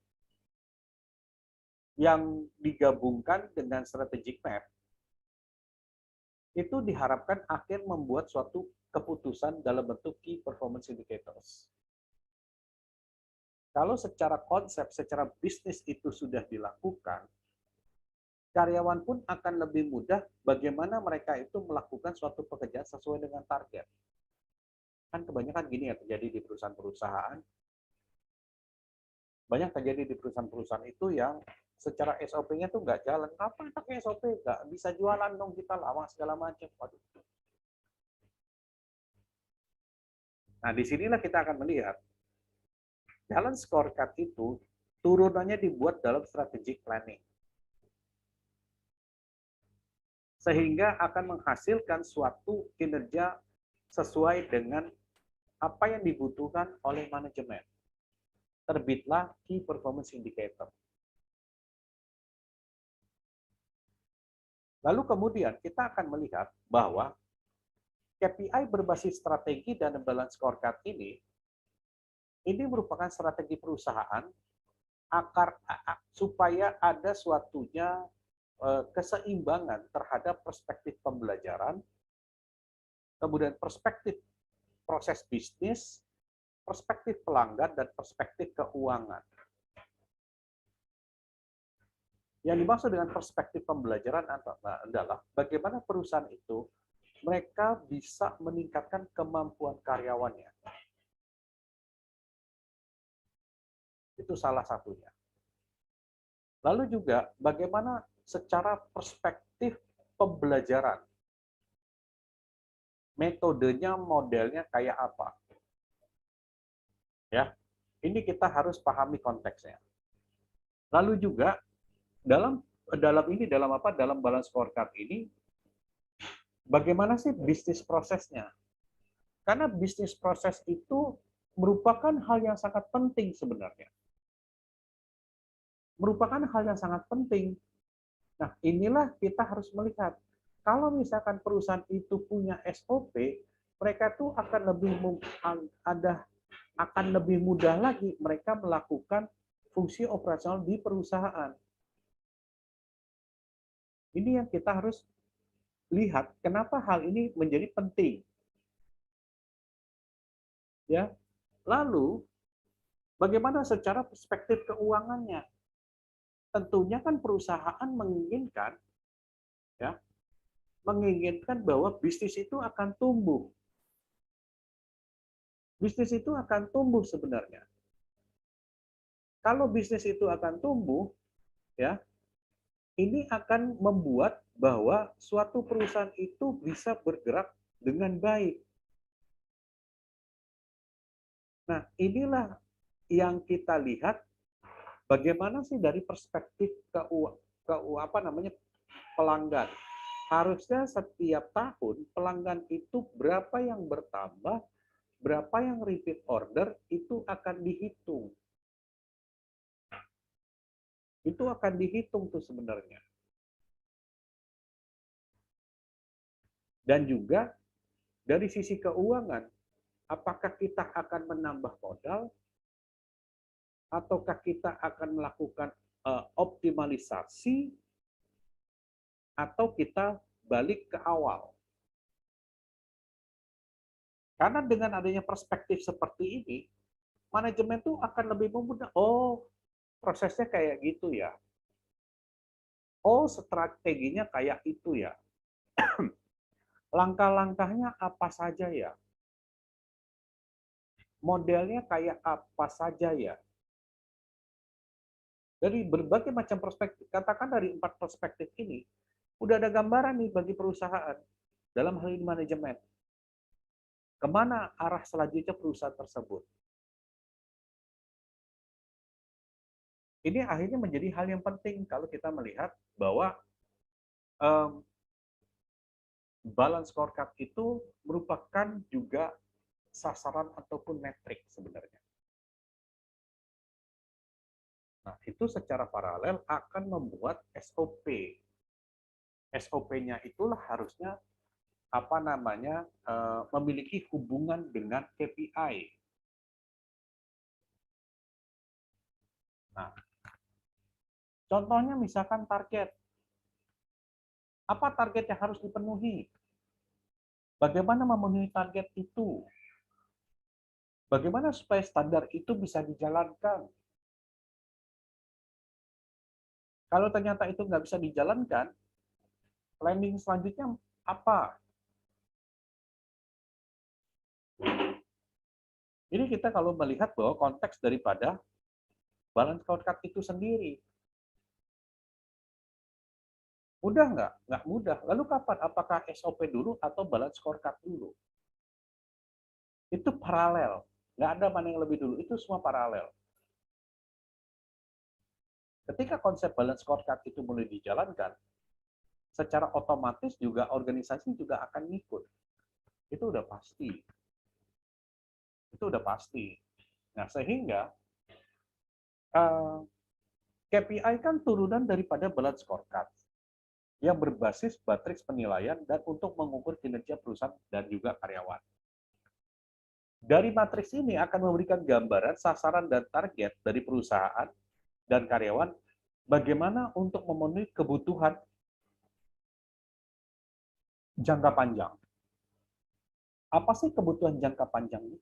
yang digabungkan dengan strategic map itu diharapkan akhir membuat suatu keputusan dalam bentuk key performance indicators. Kalau secara konsep, secara bisnis itu sudah dilakukan, karyawan pun akan lebih mudah bagaimana mereka itu melakukan suatu pekerjaan sesuai dengan target. Kan kebanyakan gini ya terjadi di perusahaan-perusahaan. Banyak terjadi di perusahaan-perusahaan itu yang secara SOP-nya tuh nggak jalan. Apa pakai SOP? Nggak bisa jualan dong kita lama segala macam. Waduh. Nah, disinilah kita akan melihat jalan scorecard itu turunannya dibuat dalam strategic planning. Sehingga akan menghasilkan suatu kinerja sesuai dengan apa yang dibutuhkan oleh manajemen. Terbitlah Key Performance Indicator. Lalu kemudian kita akan melihat bahwa KPI berbasis strategi dan balance scorecard ini merupakan strategi perusahaan supaya ada suatunya keseimbangan terhadap perspektif pembelajaran, kemudian perspektif proses bisnis, perspektif pelanggan, dan perspektif keuangan. Yang dimaksud dengan perspektif pembelajaran adalah bagaimana perusahaan itu mereka bisa meningkatkan kemampuan karyawannya. Itu salah satunya. Lalu juga bagaimana secara perspektif pembelajaran. Metodenya, modelnya kayak apa. Ya, ini kita harus pahami konteksnya. Lalu juga dalam balance scorecard ini bagaimana sih bisnis prosesnya? Karena bisnis proses itu merupakan hal yang sangat penting sebenarnya. Merupakan hal yang sangat penting. Nah, inilah kita harus melihat. Kalau misalkan perusahaan itu punya SOP, mereka tuh akan lebih mudah lagi mereka melakukan fungsi operasional di perusahaan. Ini yang kita harus lihat kenapa hal ini menjadi penting. Ya. Lalu bagaimana secara perspektif keuangannya? Tentunya kan perusahaan menginginkan bahwa bisnis itu akan tumbuh. Bisnis itu akan tumbuh sebenarnya. Kalau bisnis itu akan tumbuh, ya, ini akan membuat bahwa suatu perusahaan itu bisa bergerak dengan baik. Nah, inilah yang kita lihat bagaimana sih dari perspektif apa namanya pelanggan. Harusnya setiap tahun pelanggan itu berapa yang bertambah, berapa yang repeat order itu akan dihitung. Itu akan dihitung tuh sebenarnya. Dan juga dari sisi keuangan, apakah kita akan menambah modal ataukah kita akan melakukan optimalisasi atau kita balik ke awal. Karena dengan adanya perspektif seperti ini, manajemen tuh akan lebih memudah. Oh, prosesnya kayak gitu ya. Oh, strateginya kayak itu ya. Langkah-langkahnya apa saja ya. Modelnya kayak apa saja ya. Dari berbagai macam perspektif, katakan dari 4 perspektif ini, udah ada gambaran nih bagi perusahaan dalam hal ini manajemen. Kemana arah selanjutnya perusahaan tersebut. Ini akhirnya menjadi hal yang penting kalau kita melihat bahwa balance scorecard itu merupakan juga sasaran ataupun metrik sebenarnya. Nah, itu secara paralel akan membuat SOP. SOP-nya itulah harusnya apa namanya memiliki hubungan dengan KPI. Nah, contohnya misalkan target. Apa target yang harus dipenuhi? Bagaimana memenuhi target itu? Bagaimana supaya standar itu bisa dijalankan? Kalau ternyata itu nggak bisa dijalankan, planning selanjutnya apa? Jadi kita kalau melihat bahwa konteks daripada balance scorecard itu sendiri, mudah nggak? Nggak mudah. Lalu kapan? Apakah SOP dulu atau balance scorecard dulu? Itu paralel. Nggak ada mana yang lebih dulu. Itu semua paralel. Ketika konsep balance scorecard itu mulai dijalankan, secara otomatis juga organisasi juga akan ngikut. Itu udah pasti. Itu udah pasti. Nah, sehingga KPI kan turunan daripada balance scorecard yang berbasis matriks penilaian dan untuk mengukur kinerja perusahaan dan juga karyawan. Dari matriks ini akan memberikan gambaran sasaran dan target dari perusahaan dan karyawan bagaimana untuk memenuhi kebutuhan jangka panjang. Apa sih kebutuhan jangka panjang ini?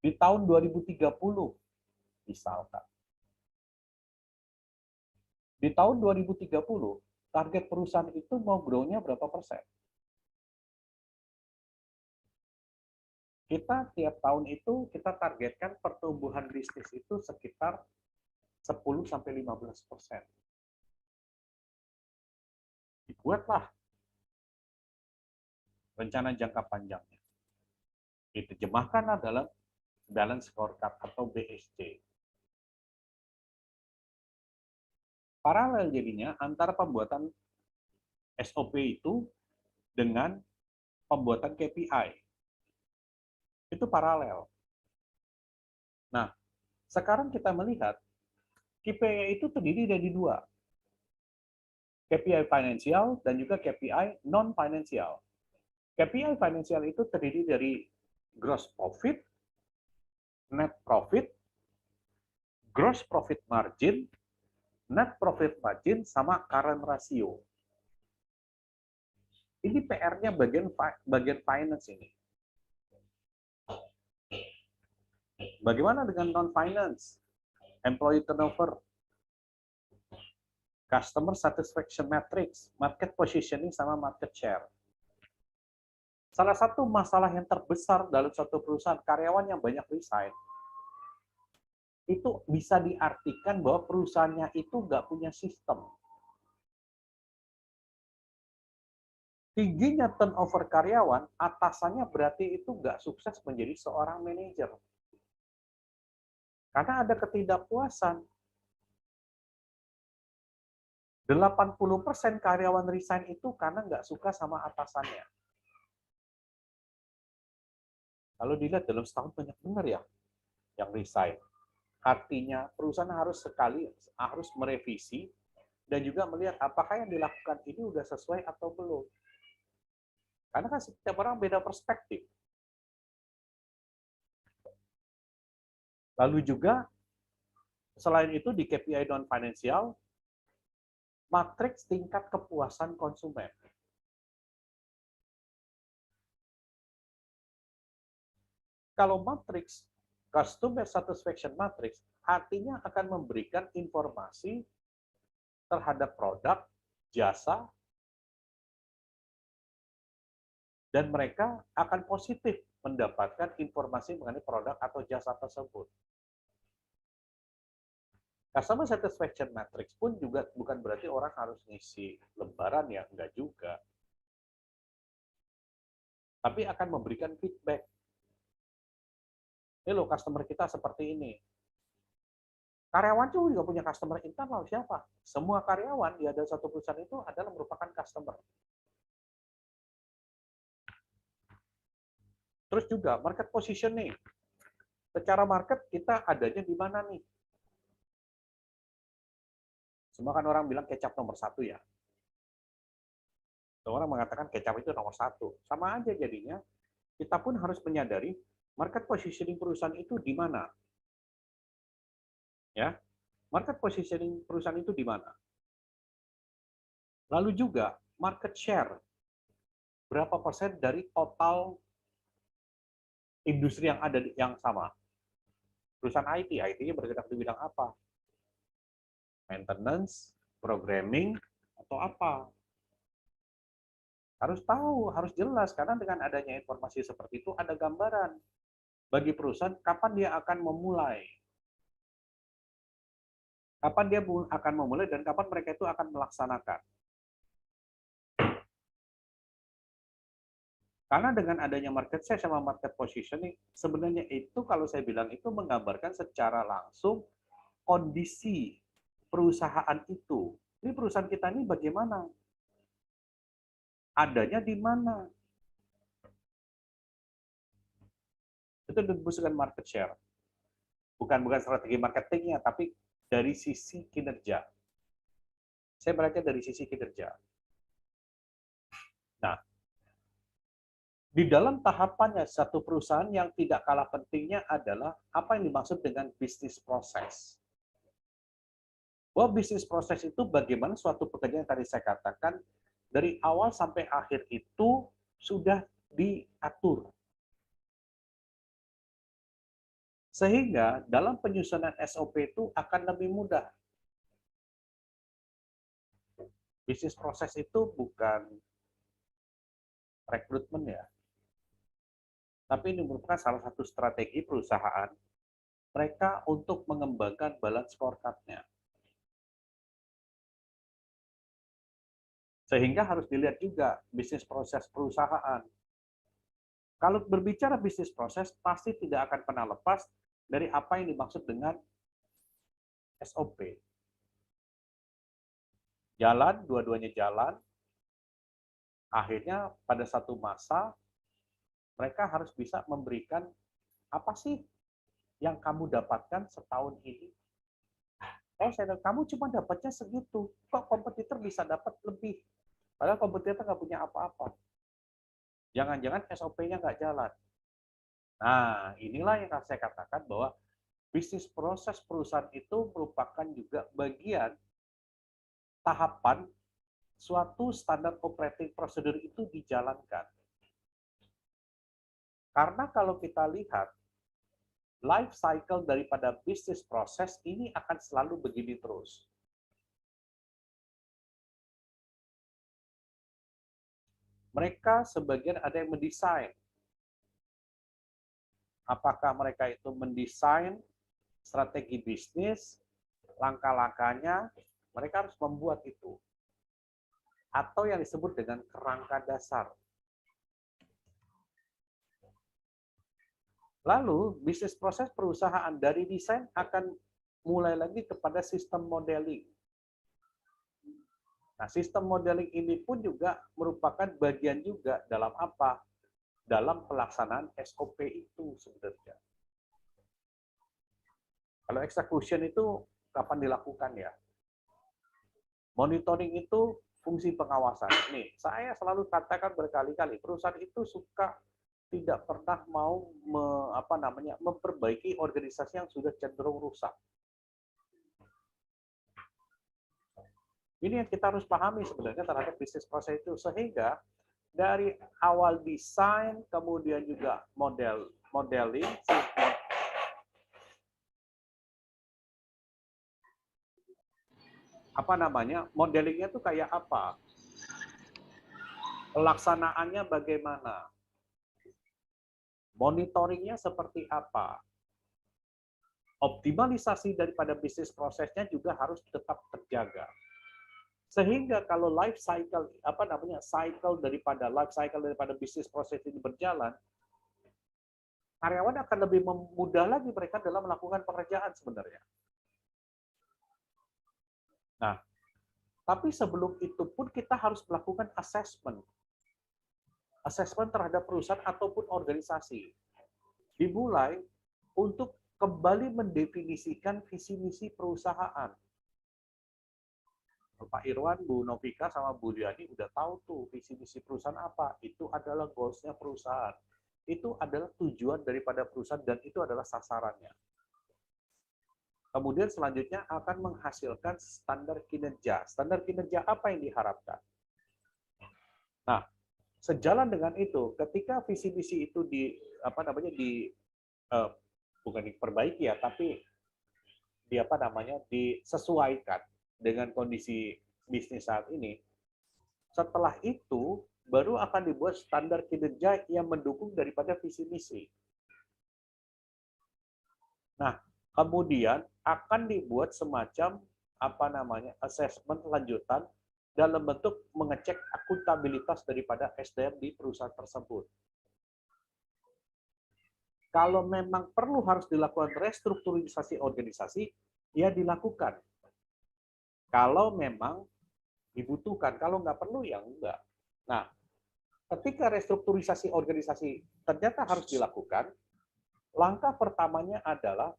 Di tahun 2030, misalkan. Di tahun 2030, target perusahaan itu mau grow-nya berapa persen? Kita tiap tahun itu kita targetkan pertumbuhan bisnis itu sekitar 10-15%. Dibuatlah rencana jangka panjangnya. Diterjemahkan adalah balance scorecard atau BSC. Paralel jadinya antara pembuatan SOP itu dengan pembuatan KPI. Itu paralel. Nah, sekarang kita melihat KPI itu terdiri dari dua. KPI finansial dan juga KPI non-finansial. KPI finansial itu terdiri dari gross profit, net profit, gross profit margin, net profit margin, sama current ratio. Ini PR-nya bagian finance ini. Bagaimana dengan non-finance? Employee turnover, customer satisfaction matrix, market positioning, sama market share. Salah satu masalah yang terbesar dalam suatu perusahaan, karyawan yang banyak resign, itu bisa diartikan bahwa perusahaannya itu nggak punya sistem. tingginya turnover karyawan, atasannya berarti itu nggak sukses menjadi seorang manajer. Karena ada ketidakpuasan. 80% karyawan resign itu karena nggak suka sama atasannya. Kalau dilihat dalam setahun banyak benar ya yang resign. Artinya perusahaan harus merevisi dan juga melihat apakah yang dilakukan ini udah sesuai atau belum. Karena kan setiap orang beda perspektif. Lalu juga selain itu di KPI non financial, matriks tingkat kepuasan konsumen. Kalau matriks customer satisfaction matrix artinya akan memberikan informasi terhadap produk, jasa, dan mereka akan positif mendapatkan informasi mengenai produk atau jasa tersebut. Customer satisfaction matrix pun juga bukan berarti orang harus ngisi lembaran ya, enggak juga. Tapi akan memberikan feedback. Ini loh customer kita seperti ini. Karyawan juga punya customer internal siapa? Semua karyawan di ada satu perusahaan itu adalah merupakan customer. Terus juga market positioning. Secara market kita adanya di mana nih? Semua kan orang bilang kecap nomor 1 ya. Semua orang mengatakan kecap itu nomor 1. Sama aja jadinya, kita pun harus menyadari market positioning perusahaan itu di mana. Ya, market positioning perusahaan itu di mana. Lalu juga market share. Berapa persen dari total industri yang ada yang sama. Perusahaan IT, IT-nya bergerak di bidang apa? Maintenance, programming, atau apa? Harus tahu, harus jelas, karena dengan adanya informasi seperti itu ada gambaran bagi perusahaan kapan dia akan memulai. Kapan dia akan memulai dan kapan mereka itu akan melaksanakan. Karena dengan adanya market share sama market positioning, sebenarnya itu kalau saya bilang itu menggambarkan secara langsung kondisi perusahaan itu. Ini perusahaan kita ini bagaimana? Adanya di mana? Itu disebutkan market share. Bukan strategi marketingnya, tapi dari sisi kinerja. Saya melihatnya dari sisi kinerja. Nah, di dalam tahapannya satu perusahaan yang tidak kalah pentingnya adalah apa yang dimaksud dengan bisnis proses. Bahwa bisnis proses itu bagaimana suatu pekerjaan yang tadi saya katakan dari awal sampai akhir itu sudah diatur. Sehingga dalam penyusunan SOP itu akan lebih mudah. Bisnis proses itu bukan rekrutmen ya. Tapi ini merupakan salah satu strategi perusahaan mereka untuk mengembangkan balance scorecard-nya. Sehingga harus dilihat juga bisnis proses perusahaan. Kalau berbicara bisnis proses, pasti tidak akan pernah lepas dari apa yang dimaksud dengan SOP. Jalan, dua-duanya jalan, akhirnya pada satu masa, mereka harus bisa memberikan apa sih yang kamu dapatkan setahun ini. Oh, kamu cuma dapatnya segitu. Kok kompetitor bisa dapat lebih? Padahal kompetitor nggak punya apa-apa. Jangan-jangan SOP-nya nggak jalan. Nah, inilah yang saya katakan bahwa bisnis proses perusahaan itu merupakan juga bagian tahapan suatu standar operating procedure itu dijalankan. Karena kalau kita lihat, life cycle daripada bisnis proses ini akan selalu begini terus. Mereka sebagian ada yang mendesain. Apakah mereka itu mendesain strategi bisnis, langkah-langkahnya, mereka harus membuat itu. atau yang disebut dengan kerangka dasar. Lalu, bisnis proses perusahaan dari desain akan mulai lagi kepada sistem modeling. Nah, sistem modeling ini pun juga merupakan bagian juga dalam apa? Dalam pelaksanaan SOP itu sebenarnya. Kalau execution itu kapan dilakukan ya? Monitoring itu fungsi pengawasan. Nih, saya selalu katakan berkali-kali, perusahaan itu suka tidak pernah mau memperbaiki organisasi yang sudah cenderung rusak. Ini yang kita harus pahami sebenarnya terhadap bisnis proses itu, sehingga dari awal desain, kemudian juga modeling, modelingnya itu kayak apa, pelaksanaannya bagaimana, monitoringnya seperti apa, optimalisasi daripada bisnis prosesnya juga harus tetap terjaga. Sehingga kalau cycle daripada bisnis proses ini berjalan, karyawan akan lebih mudah lagi mereka dalam melakukan pekerjaan sebenarnya. Nah, tapi sebelum itu pun kita harus melakukan assessment terhadap perusahaan ataupun organisasi. Dimulai untuk kembali mendefinisikan visi misi perusahaan. Pak Irwan, Bu Novika, sama Bu Diani udah tahu tuh visi misi perusahaan apa. Itu adalah goals-nya perusahaan. Itu adalah tujuan daripada perusahaan dan itu adalah sasarannya. Kemudian selanjutnya akan menghasilkan standar kinerja. Standar kinerja apa yang diharapkan? Nah, sejalan dengan itu, ketika visi misi itu bukan diperbaiki ya, tapi disesuaikan dengan kondisi bisnis saat ini. Setelah itu baru akan dibuat standar kinerja yang mendukung daripada visi misi. Nah, kemudian akan dibuat semacam asesmen lanjutan dalam bentuk mengecek akuntabilitas daripada SDM di perusahaan tersebut. Kalau memang perlu harus dilakukan restrukturisasi organisasi, ya dilakukan. Kalau memang dibutuhkan, kalau nggak perlu ya enggak. Nah, ketika restrukturisasi organisasi ternyata harus dilakukan, langkah pertamanya adalah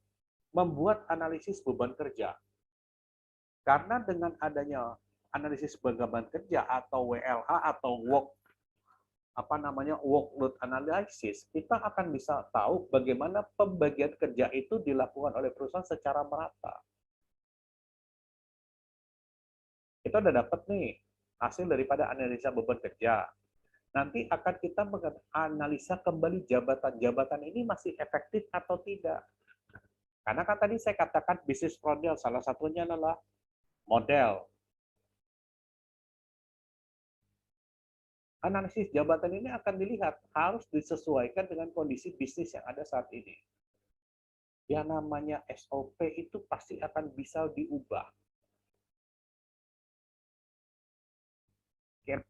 membuat analisis beban kerja. Karena dengan adanya analisis beban kerja atau WLH atau workload analysis, kita akan bisa tahu bagaimana pembagian kerja itu dilakukan oleh perusahaan secara merata. Kita udah dapat nih hasil daripada analisa beban kerja. Nanti akan kita menganalisa kembali jabatan-jabatan ini masih efektif atau tidak. Karena kan tadi saya katakan bisnis model, salah satunya adalah model. Analisis jabatan ini akan dilihat, harus disesuaikan dengan kondisi bisnis yang ada saat ini. Yang namanya SOP itu pasti akan bisa diubah.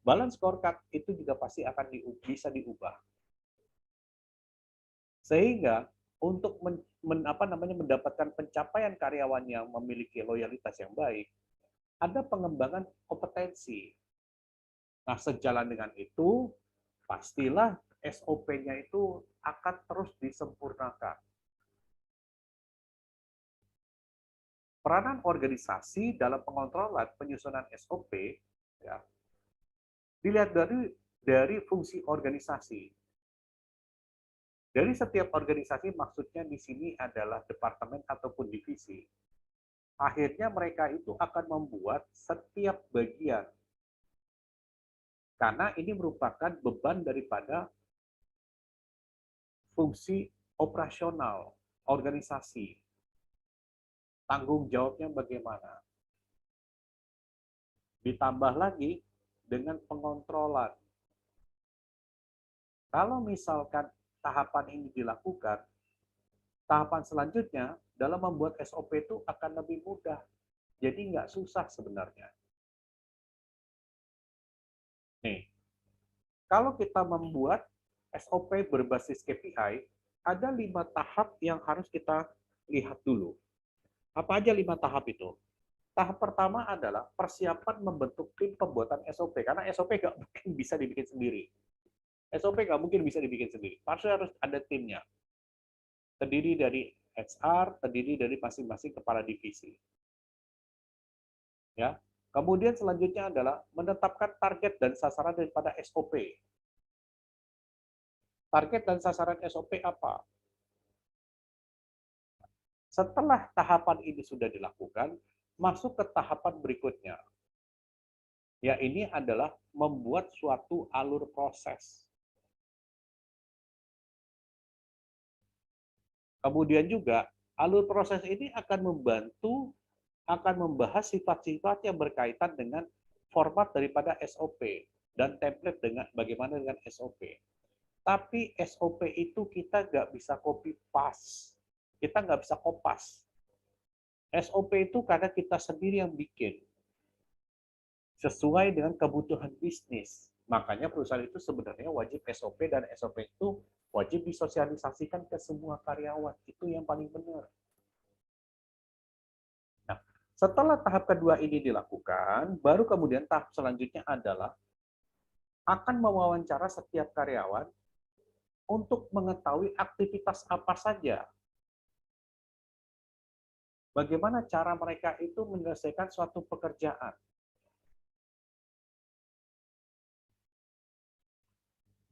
Balance scorecard itu juga pasti akan bisa diubah. Sehingga untuk mendapatkan pencapaian karyawan yang memiliki loyalitas yang baik, ada pengembangan kompetensi. Nah, sejalan dengan itu, pastilah SOP-nya itu akan terus disempurnakan. Peranan organisasi dalam pengontrolan penyusunan SOP ya, dilihat dari fungsi organisasi. Dari setiap organisasi maksudnya di sini adalah departemen ataupun divisi. Akhirnya mereka itu akan membuat setiap bagian. Karena ini merupakan beban daripada fungsi operasional organisasi. Tanggung jawabnya bagaimana? Ditambah lagi dengan pengontrolan. Kalau misalkan tahapan ini dilakukan, tahapan selanjutnya dalam membuat SOP itu akan lebih mudah. Jadi nggak susah sebenarnya. Nih, kalau kita membuat SOP berbasis KPI, ada 5 tahap yang harus kita lihat dulu. Apa aja 5 tahap itu? Tahap pertama adalah persiapan membentuk tim pembuatan SOP, karena SOP nggak mungkin bisa dibikin sendiri. SOP nggak mungkin bisa dibikin sendiri. Pasti harus ada timnya. Terdiri dari HR, terdiri dari masing-masing kepala divisi. Ya. Kemudian selanjutnya adalah menetapkan target dan sasaran daripada SOP. Target dan sasaran SOP apa? Setelah tahapan ini sudah dilakukan, masuk ke tahapan berikutnya. Ya, ini adalah membuat suatu alur proses. Kemudian juga, alur proses ini akan membantu, akan membahas sifat-sifat yang berkaitan dengan format daripada SOP dan template dengan bagaimana dengan SOP. Tapi SOP itu kita nggak bisa copy paste, kita nggak bisa kopas. SOP itu karena kita sendiri yang bikin, sesuai dengan kebutuhan bisnis. Makanya perusahaan itu sebenarnya wajib SOP, dan SOP itu wajib disosialisasikan ke semua karyawan. Itu yang paling benar. Nah, setelah tahap kedua ini dilakukan, baru kemudian tahap selanjutnya adalah akan mewawancara setiap karyawan untuk mengetahui aktivitas apa saja. Bagaimana cara mereka itu menyelesaikan suatu pekerjaan.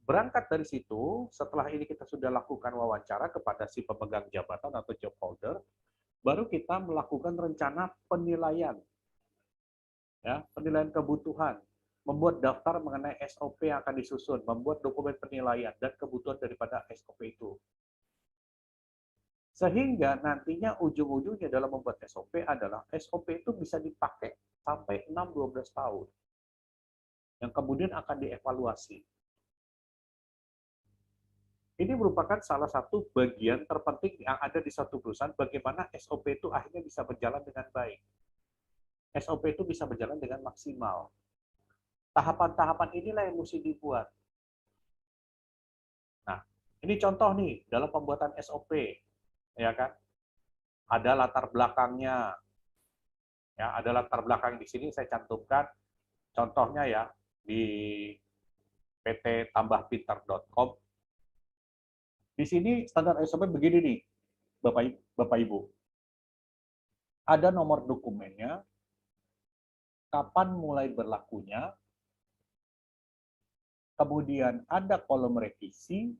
Berangkat dari situ, setelah ini kita sudah lakukan wawancara kepada si pemegang jabatan atau job holder, baru kita melakukan rencana penilaian, ya, penilaian kebutuhan, membuat daftar mengenai SOP yang akan disusun, membuat dokumen penilaian dan kebutuhan daripada SOP itu. Sehingga nantinya ujung-ujungnya dalam membuat SOP adalah SOP itu bisa dipakai sampai 6-12 tahun, yang kemudian akan dievaluasi. Ini merupakan salah satu bagian terpenting yang ada di suatu perusahaan, bagaimana SOP itu akhirnya bisa berjalan dengan baik. SOP itu bisa berjalan dengan maksimal. Tahapan-tahapan inilah yang mesti dibuat. Nah, ini contoh nih dalam pembuatan SOP, ya kan? Ada latar belakangnya, ya, ada latar belakang di sini saya cantumkan. Contohnya ya di PT tambahpintar.com. Di sini standar SOP begini nih, Bapak Ibu. Ada nomor dokumennya, kapan mulai berlakunya, kemudian ada kolom revisi,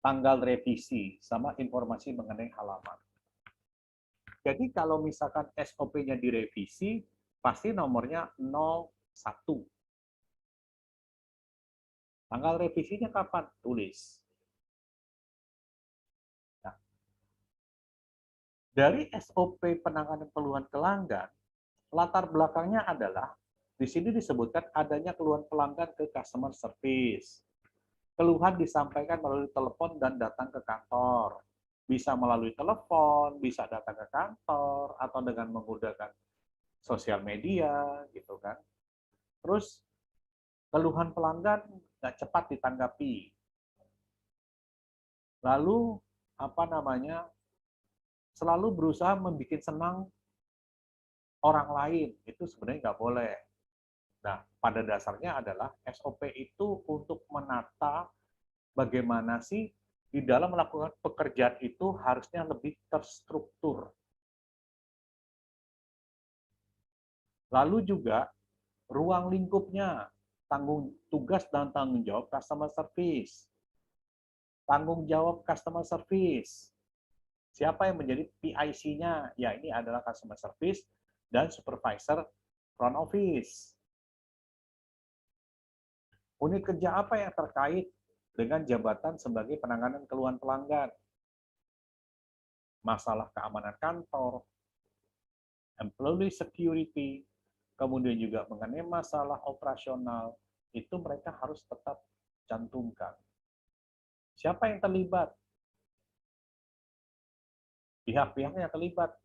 tanggal revisi, sama informasi mengenai halaman. Jadi kalau misalkan SOP-nya direvisi, pasti nomornya 01. Tanggal revisinya kapan? Tulis. Nah, dari SOP penanganan keluhan pelanggan, latar belakangnya adalah, di sini disebutkan adanya keluhan pelanggan ke customer service. Keluhan disampaikan melalui telepon dan datang ke kantor. Bisa melalui telepon, bisa datang ke kantor, atau dengan menggunakan sosial media, gitu kan. Terus, keluhan pelanggan nggak cepat ditanggapi. Lalu, selalu berusaha membuat senang orang lain. Itu sebenarnya nggak boleh. Nah, pada dasarnya adalah SOP itu untuk menata bagaimana sih di dalam melakukan pekerjaan itu harusnya lebih terstruktur. Lalu juga ruang lingkupnya, tugas dan tanggung jawab customer service. Tanggung jawab customer service. Siapa yang menjadi PIC-nya? Ya, ini adalah customer service dan supervisor front office. Unit kerja apa yang terkait dengan jabatan sebagai penanganan keluhan pelanggan? Masalah keamanan kantor, employee security, kemudian juga mengenai masalah operasional, itu mereka harus tetap cantumkan. Siapa yang terlibat? Pihak-pihak yang terlibat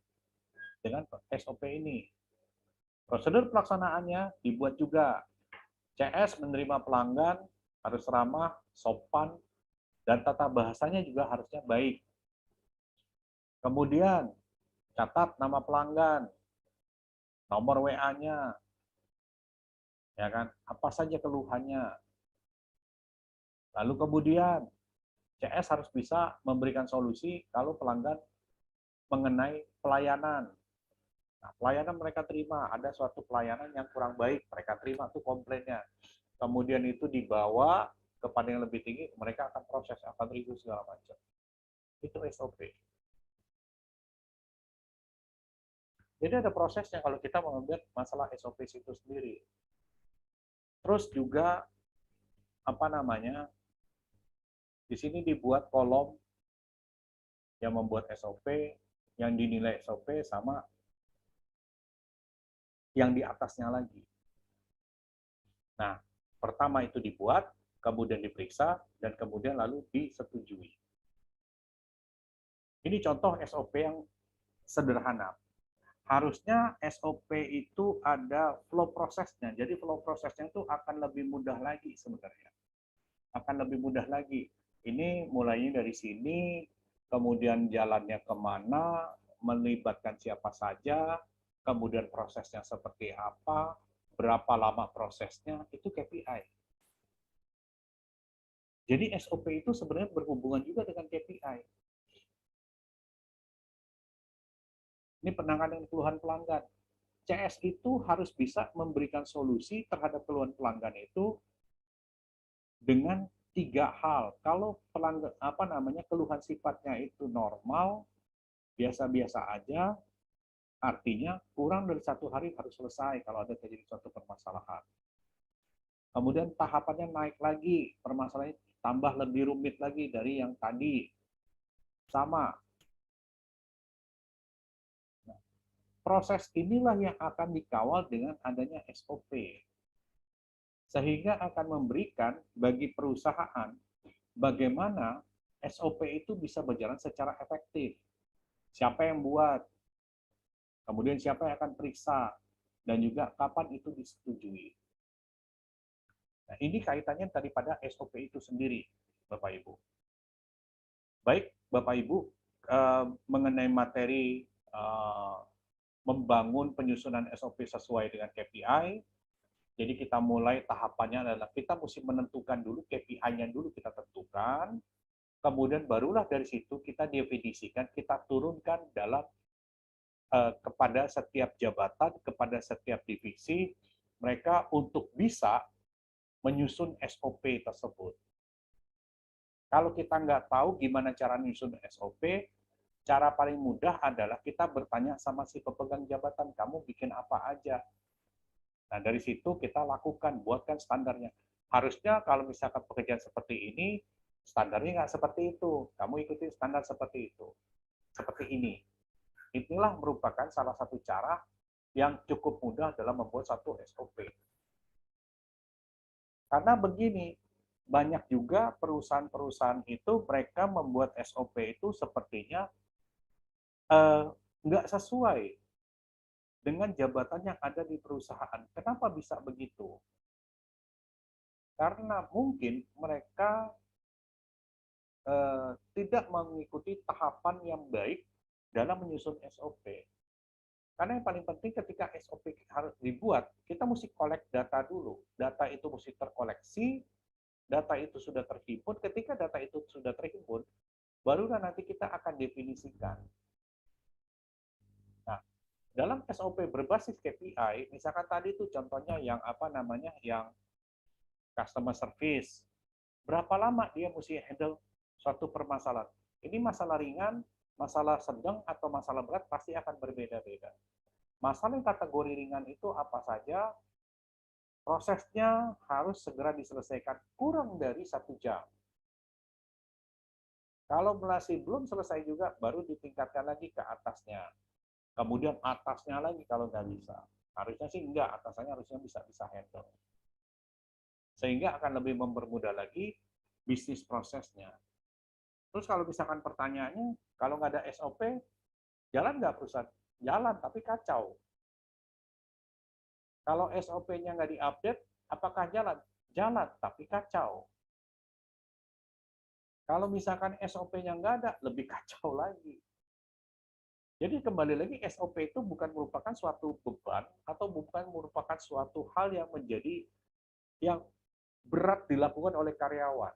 dengan SOP ini. Prosedur pelaksanaannya dibuat juga. CS menerima pelanggan harus ramah, sopan, dan tata bahasanya juga harusnya baik. Kemudian, catat nama pelanggan, nomor WA-nya, ya kan? Apa saja keluhannya. Lalu kemudian, CS harus bisa memberikan solusi kalau pelanggan mengenai pelayanan. Nah, pelayanan mereka terima, ada suatu pelayanan yang kurang baik, mereka terima tuh komplainnya. Kemudian itu dibawa kepada yang lebih tinggi, mereka akan proses, akan review segala macam. Itu SOP. Jadi ada prosesnya kalau kita mengambil masalah SOP itu sendiri. Terus juga apa namanya? Di sini dibuat kolom yang membuat SOP, yang dinilai SOP sama yang di atasnya lagi. Nah, pertama itu dibuat, kemudian diperiksa, dan kemudian lalu disetujui. Ini contoh SOP yang sederhana. Harusnya SOP itu ada flow prosesnya. Jadi flow prosesnya itu akan lebih mudah lagi sebenarnya. Akan lebih mudah lagi. Ini mulainya dari sini, kemudian jalannya kemana, melibatkan siapa saja, kemudian prosesnya seperti apa, berapa lama prosesnya, itu KPI. Jadi SOP itu sebenarnya berhubungan juga dengan KPI. Ini penanganan keluhan pelanggan. CS itu harus bisa memberikan solusi terhadap keluhan pelanggan itu dengan 3 hal. Kalau pelanggan keluhan sifatnya itu normal, biasa-biasa aja, artinya kurang dari 1 hari harus selesai kalau ada terjadi suatu permasalahan. Kemudian tahapannya naik lagi, permasalahannya tambah lebih rumit lagi dari yang tadi. Sama. Proses inilah yang akan dikawal dengan adanya SOP. Sehingga akan memberikan bagi perusahaan bagaimana SOP itu bisa berjalan secara efektif. Siapa yang buat, kemudian siapa yang akan periksa, dan juga kapan itu disetujui. Nah, ini kaitannya daripada SOP itu sendiri, Bapak Ibu. Baik, Bapak Ibu, mengenai materi membangun penyusunan SOP sesuai dengan KPI, jadi kita mulai tahapannya adalah kita mesti menentukan dulu KPI-nya dulu kita tentukan, kemudian barulah dari situ kita definisikan, kita turunkan dalam kepada setiap jabatan, kepada setiap divisi, mereka untuk bisa menyusun SOP tersebut. Kalau kita nggak tahu gimana cara menyusun SOP, cara paling mudah adalah kita bertanya sama si pepegang jabatan, kamu bikin apa aja? Nah, dari situ kita lakukan, buatkan standarnya. Harusnya kalau misalkan pekerjaan seperti ini, standarnya nggak seperti itu. Kamu ikuti standar seperti itu. Seperti ini. Inilah merupakan salah satu cara yang cukup mudah dalam membuat satu SOP. Karena begini, banyak juga perusahaan-perusahaan itu mereka membuat SOP itu sepertinya nggak sesuai dengan jabatan yang ada di perusahaan. Kenapa bisa begitu? Karena mungkin mereka tidak mengikuti tahapan yang baik dalam menyusun SOP. Karena yang paling penting ketika SOP harus dibuat, kita mesti collect data dulu. Data itu mesti terkoleksi, data itu sudah terhimpun. Ketika data itu sudah terhimpun, barulah nanti kita akan definisikan. Nah, dalam SOP berbasis KPI, misalkan tadi itu contohnya yang yang customer service. Berapa lama dia mesti handle suatu permasalahan? Ini masalah ringan, masalah sedang, atau masalah berat pasti akan berbeda-beda. Masalah yang kategori ringan itu apa saja, prosesnya harus segera diselesaikan kurang dari 1 jam. Kalau masih belum selesai juga, baru ditingkatkan lagi ke atasnya. Kemudian atasnya lagi kalau nggak bisa. Harusnya sih enggak, atasannya harusnya bisa handle. Sehingga akan lebih mempermudah lagi bisnis prosesnya. Terus kalau misalkan pertanyaannya, kalau nggak ada SOP, jalan nggak perusahaan? Jalan, tapi kacau. Kalau SOP-nya nggak diupdate, Apakah jalan? Jalan, tapi kacau. Kalau misalkan SOP-nya nggak ada, lebih kacau lagi. Jadi kembali lagi SOP itu bukan merupakan suatu beban atau bukan merupakan suatu hal yang menjadi yang berat dilakukan oleh karyawan.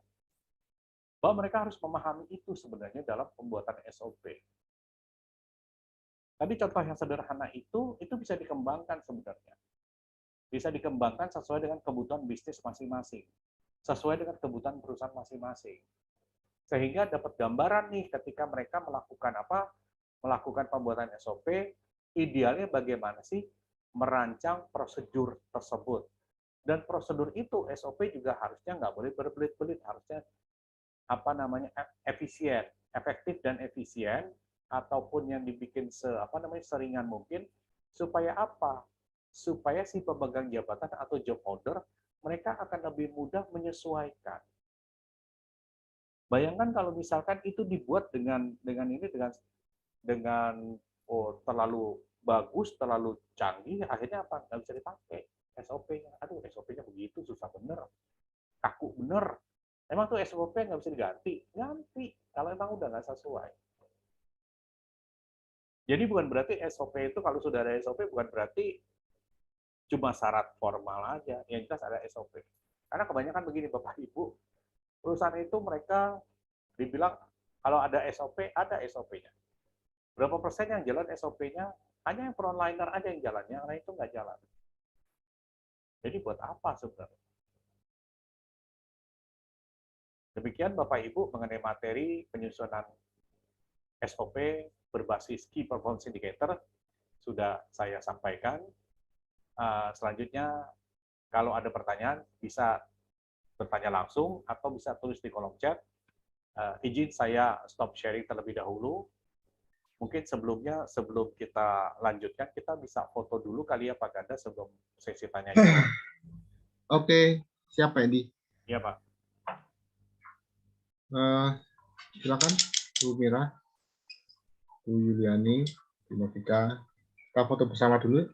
Bahwa mereka harus memahami itu sebenarnya dalam pembuatan SOP. Tadi contoh yang sederhana itu bisa dikembangkan sebenarnya. Bisa dikembangkan sesuai dengan kebutuhan bisnis masing-masing. Sesuai dengan kebutuhan perusahaan masing-masing. Sehingga dapat gambaran nih ketika mereka melakukan apa? Melakukan pembuatan SOP, idealnya bagaimana sih merancang prosedur tersebut. Dan prosedur itu SOP juga harusnya nggak boleh berbelit-belit, harusnya apa namanya efisien, efektif dan efisien, ataupun yang dibikin seringan mungkin, supaya apa? Supaya si pemegang jabatan atau job order mereka akan lebih mudah menyesuaikan. Bayangkan kalau misalkan itu dibuat dengan terlalu bagus, terlalu canggih, akhirnya apa? Nggak bisa dipakai SOP-nya. Aduh, SOP-nya begitu, susah bener, kaku bener. Emang tuh SOP nggak bisa diganti? Ganti, kalau emang udah nggak sesuai. Jadi bukan berarti SOP itu, kalau sudah ada SOP, bukan berarti cuma syarat formal aja. Yang jelas ada SOP. Karena kebanyakan begini, Bapak Ibu, perusahaan itu mereka dibilang kalau ada SOP, ada SOP-nya. Berapa persen yang jalan SOP-nya? Hanya yang frontliner aja yang jalan, yang lain itu nggak jalan. Jadi buat apa sebenarnya? Demikian Bapak Ibu mengenai materi penyusunan SOP berbasis Key Performance Indicator sudah saya sampaikan. Selanjutnya, kalau ada pertanyaan bisa bertanya langsung atau bisa tulis di kolom chat. Izin saya stop sharing terlebih dahulu. Mungkin sebelum kita lanjutkan, kita bisa foto dulu kali ya Pak Ganda sebelum sesi tanya jawab. Oke, siapa Edi? Iya Pak. Silakan Bu Mira, Bu Yuliani, Bu Novika. Kita foto bersama dulu,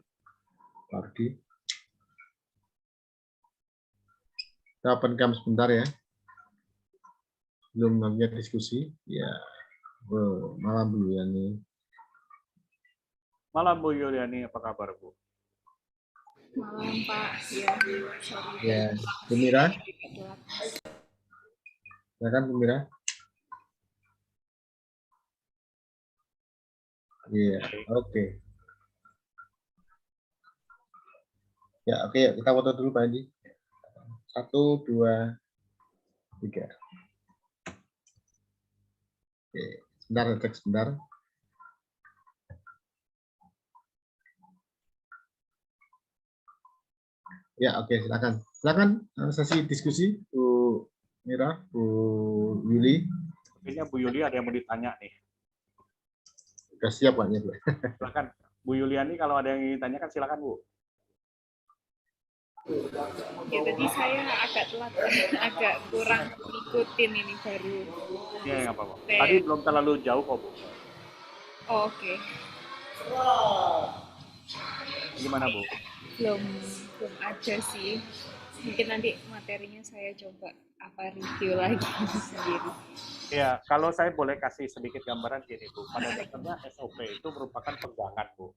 Pak Ardi. Kita open cam sebentar ya. Belum namanya diskusi. Ya, malam Bu Yuliani. Malam Bu Yuliani, apa kabar Bu? Malam Pak, ya. Ya, Bu Mira. Silakan Bu Mira. Iya, oke. Ya, oke, kita foto dulu Pak Edi. 1, 2, 3. Oke, sebentar, cek sebentar. Ya, oke, silakan. Silakan sesi diskusi Bu Mira, Bu Yuli. Sepertinya Bu Yuli ada yang mau ditanya nih. Sudah siap Pak? Silakan Bu Yuliani, kalau ada yang ingin ditanyakan silakan Bu. Ya tadi saya agak telat, agak kurang ngikutin ini baru. Iya, nggak apa-apa. Tadi belum terlalu jauh kok Bu. Oh, oke. Gimana Bu? Belum ada sih. Mungkin nanti materinya saya coba review lagi sendiri. Ya, kalau saya boleh kasih sedikit gambaran gini Bu. Pada dasarnya SOP itu merupakan pegangan Bu.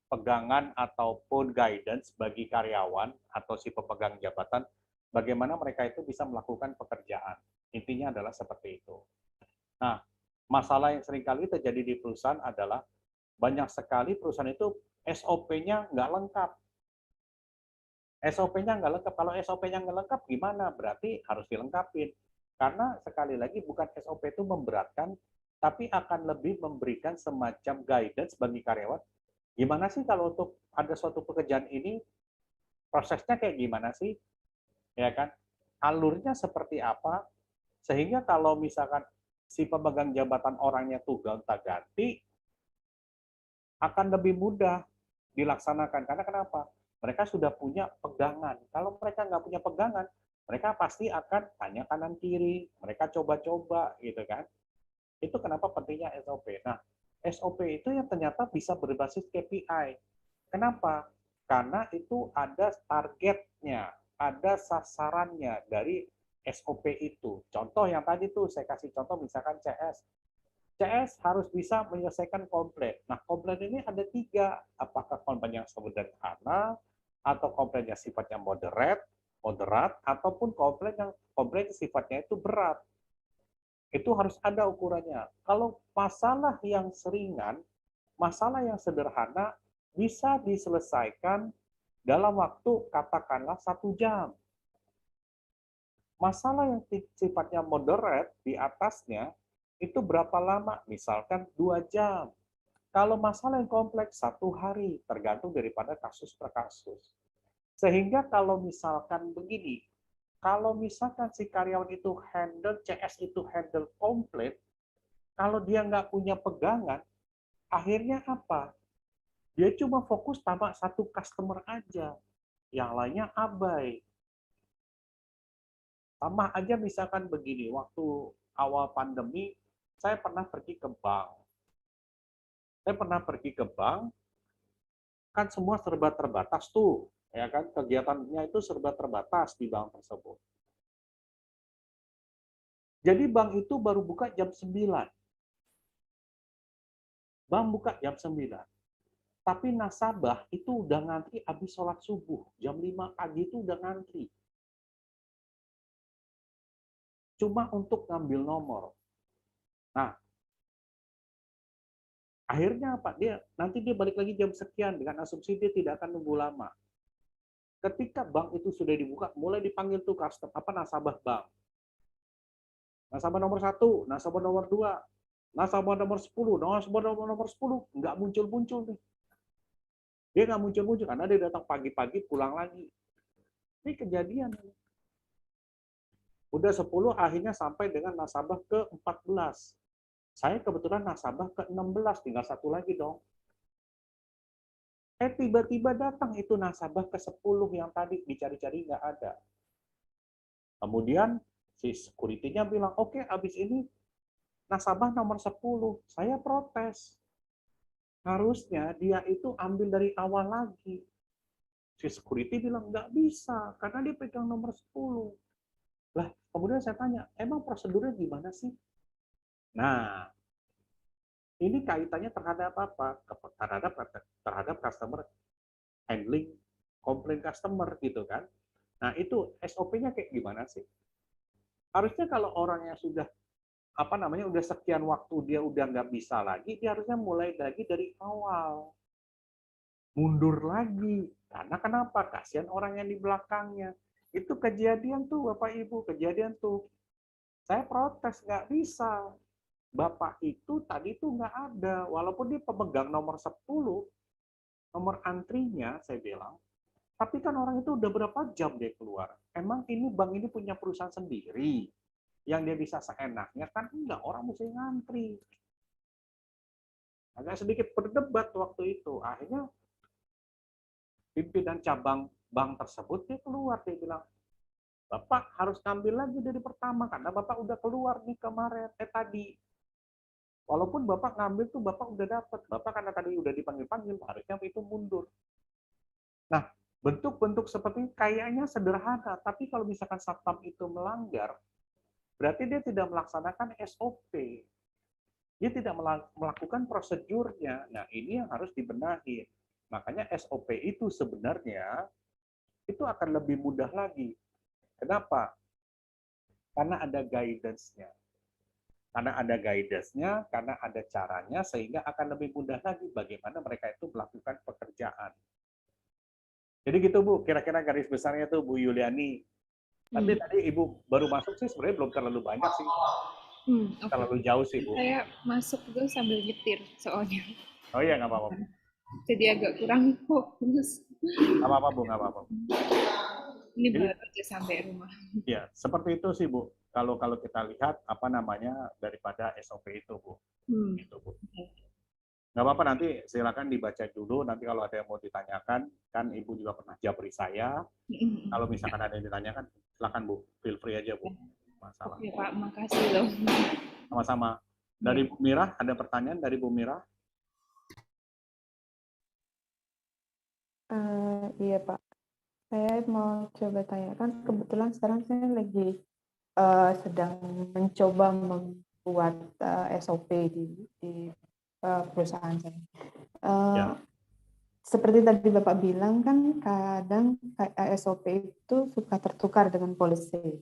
Pegangan ataupun guidance bagi karyawan atau si pemegang jabatan, bagaimana mereka itu bisa melakukan pekerjaan. Intinya adalah seperti itu. Nah, masalah yang seringkali terjadi di perusahaan adalah banyak sekali perusahaan itu SOP-nya nggak lengkap. SOP-nya nggak lengkap. Kalau SOP-nya nggak lengkap, gimana? Berarti harus dilengkapin. Karena sekali lagi bukan SOP itu memberatkan, tapi akan lebih memberikan semacam guidance bagi karyawan. Gimana sih kalau untuk ada suatu pekerjaan ini, prosesnya kayak gimana sih? Ya kan? Alurnya seperti apa? Sehingga kalau misalkan si pemegang jabatan orangnya tuh gonta-ganti, akan lebih mudah dilaksanakan. Karena kenapa? Mereka sudah punya pegangan. Kalau mereka nggak punya pegangan, mereka pasti akan tanya kanan kiri, mereka coba-coba gitu kan. Itu kenapa pentingnya SOP. Nah, SOP itu yang ternyata bisa berbasis KPI. Kenapa? Karena itu ada targetnya. ada sasarannya dari SOP itu. Contoh yang tadi tuh saya kasih contoh misalkan CS. CS harus bisa menyelesaikan komplain. Nah, komplain ini ada 3. Apakah komplain yang sederhana, atau komplain yang sifatnya moderat, ataupun komplain sifatnya itu berat. Itu harus ada ukurannya. Kalau masalah yang seringan, masalah yang sederhana bisa diselesaikan dalam waktu katakanlah 1 jam. Masalah yang sifatnya moderate di atasnya itu berapa lama? Misalkan 2 jam. Kalau masalah yang kompleks 1 hari, tergantung daripada kasus per kasus. Sehingga kalau misalkan begini, kalau misalkan si karyawan itu CS itu handle komplain, kalau dia nggak punya pegangan, akhirnya apa? Dia cuma fokus sama 1 customer aja, yang lainnya abai. Sama aja misalkan begini, waktu awal pandemi, saya pernah pergi ke bank. Kan semua serba terbatas tuh, ya kan? Kegiatannya itu serba terbatas di bank tersebut. Jadi bank itu baru buka jam 9. Bank buka jam 9. Tapi nasabah itu udah ngantri habis sholat subuh. Jam 5 pagi itu udah ngantri. Cuma untuk ngambil nomor. Nah, akhirnya apa? Nanti dia balik lagi jam sekian dengan asumsi dia tidak akan nunggu lama. Ketika bank itu sudah dibuka, mulai dipanggil tuh nasabah bank. Nasabah nomor 1, nasabah nomor 2, nasabah nomor 10, nasabah nomor 10, nggak muncul-muncul nih. Dia nggak muncul-muncul karena dia datang pagi-pagi pulang lagi. Ini kejadian. Udah 10 akhirnya sampai dengan nasabah ke-14. Saya kebetulan nasabah ke-16, tinggal 1 lagi dong. Tiba-tiba datang itu nasabah ke-10 yang tadi dicari-cari nggak ada. Kemudian si security-nya bilang, oke, habis ini nasabah nomor 10. Saya protes. Harusnya dia itu ambil dari awal lagi. Si security bilang, nggak bisa, karena dia pegang nomor 10. Lah, kemudian saya tanya, emang prosedurnya gimana sih? Nah, ini kaitannya terhadap apa? Terhadap customer handling, komplain customer gitu kan. Nah, itu SOP-nya kayak gimana sih? Harusnya kalau orang yang sudah udah sekian waktu dia udah nggak bisa lagi, dia harusnya mulai lagi dari awal. Mundur lagi. Karena kenapa? Kasihan orang yang di belakangnya. Itu kejadian tuh, Bapak Ibu, kejadian tuh. Saya protes, nggak bisa. Bapak itu tadi tuh nggak ada. Walaupun dia pemegang nomor 10, nomor antrinya, saya bilang, tapi kan orang itu udah berapa jam dia keluar. Emang ini bank ini punya perusahaan sendiri yang dia bisa seenaknya? Kan enggak, orang mesti ngantri. Agak sedikit berdebat waktu itu. Akhirnya pimpinan cabang bank tersebut dia keluar, dia bilang, Bapak harus ngambil lagi dari pertama karena Bapak udah keluar nih kemarin tadi. Walaupun Bapak ngambil tuh Bapak udah dapat. Bapak karena tadi udah dipanggil-panggil, harusnya itu mundur. Nah, bentuk-bentuk seperti ini kayaknya sederhana, tapi kalau misalkan satpam itu melanggar, berarti dia tidak melaksanakan SOP. Dia tidak melakukan prosedurnya. Nah, ini yang harus dibenahi. Makanya SOP itu sebenarnya itu akan lebih mudah lagi. Kenapa? Karena ada guidance-nya. Karena ada caranya, sehingga akan lebih mudah lagi bagaimana mereka itu melakukan pekerjaan. Jadi gitu Bu, kira-kira garis besarnya tuh Bu Yuliani. Tapi tadi Ibu baru masuk sih sebenarnya belum terlalu banyak sih. Okay. Terlalu jauh sih Bu. Saya masuk dulu sambil nyetir soalnya. Oh iya, nggak apa-apa. Jadi agak kurang fokus. Nggak apa-apa Bu, nggak apa-apa. Ini baru aja sampai rumah. Ya, seperti itu sih Bu. Kalau kita lihat daripada SOP itu Bu. Gitu Bu. Nggak apa-apa, nanti silakan dibaca dulu. Nanti kalau ada yang mau ditanyakan, kan Ibu juga pernah japri saya. Kalau misalkan ada yang ditanyakan, silakan Bu. Feel free aja Bu. Masalah. Oke Pak, makasih loh. Sama-sama. Dari Bu Mira, ada pertanyaan dari Bu Mira? Iya Pak. saya mau coba tanyakan, kebetulan sekarang saya lagi sedang mencoba membuat SOP di perusahaan saya. Ya. Seperti tadi Bapak bilang kan kadang SOP itu suka tertukar dengan policy.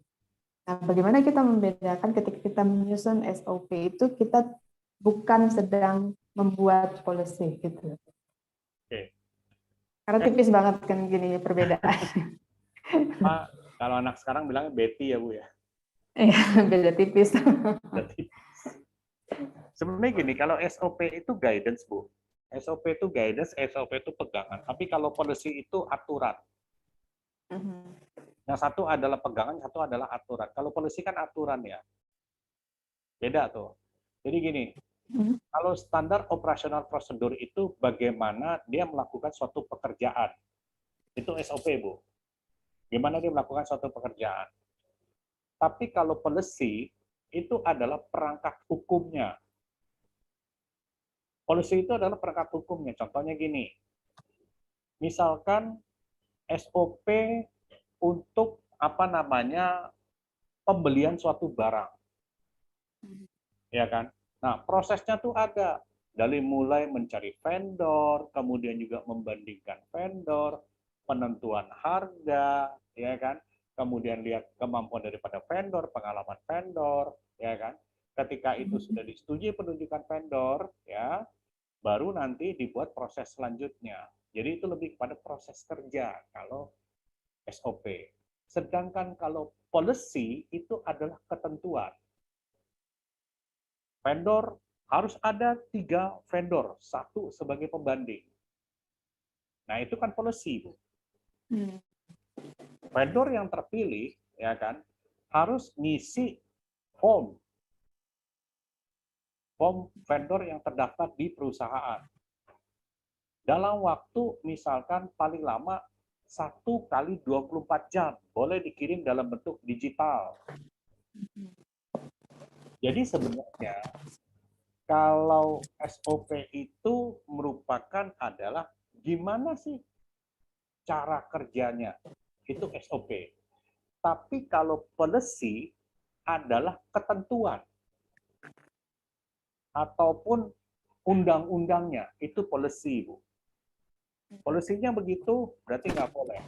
Nah, bagaimana kita membedakan ketika kita menyusun SOP itu kita bukan sedang membuat policy gitu. Oke. Karena tipis banget kan gini perbedaan. Pak, kalau anak sekarang bilangnya Betty ya Bu ya. Iya, beda tipis. Jadi, sebenarnya gini, kalau SOP itu guidance Bu. SOP itu guidance, SOP itu pegangan. Tapi kalau policy itu aturan. Yang satu adalah pegangan, yang satu adalah aturan. Kalau policy kan aturan ya. Beda tuh. Jadi gini, kalau standar operasional prosedur itu bagaimana dia melakukan suatu pekerjaan. Itu SOP, Bu. Gimana dia melakukan suatu pekerjaan. Tapi kalau policy itu adalah perangkat hukumnya. Policy itu adalah perangkat hukumnya. Contohnya gini, misalkan SOP untuk pembelian suatu barang, ya kan? Nah, prosesnya tuh ada dari mulai mencari vendor, kemudian juga membandingkan vendor, penentuan harga, ya kan? Kemudian lihat kemampuan daripada vendor, pengalaman vendor, ya kan? Ketika itu sudah disetujui penunjukan vendor, ya, baru nanti dibuat proses selanjutnya. Jadi itu lebih kepada proses kerja kalau SOP. Sedangkan kalau policy itu adalah ketentuan. Vendor harus ada 3 vendor, 1 sebagai pembanding. Nah itu kan policy, Bu. Vendor yang terpilih, ya kan, harus ngisi form vendor yang terdaftar di perusahaan. Dalam waktu misalkan paling lama 1 kali 24 jam, boleh dikirim dalam bentuk digital. Jadi sebenarnya kalau SOP itu merupakan adalah gimana sih cara kerjanya, itu SOP. Tapi kalau policy adalah ketentuan ataupun undang-undangnya, itu policy, Bu. Polisinya begitu, berarti nggak boleh.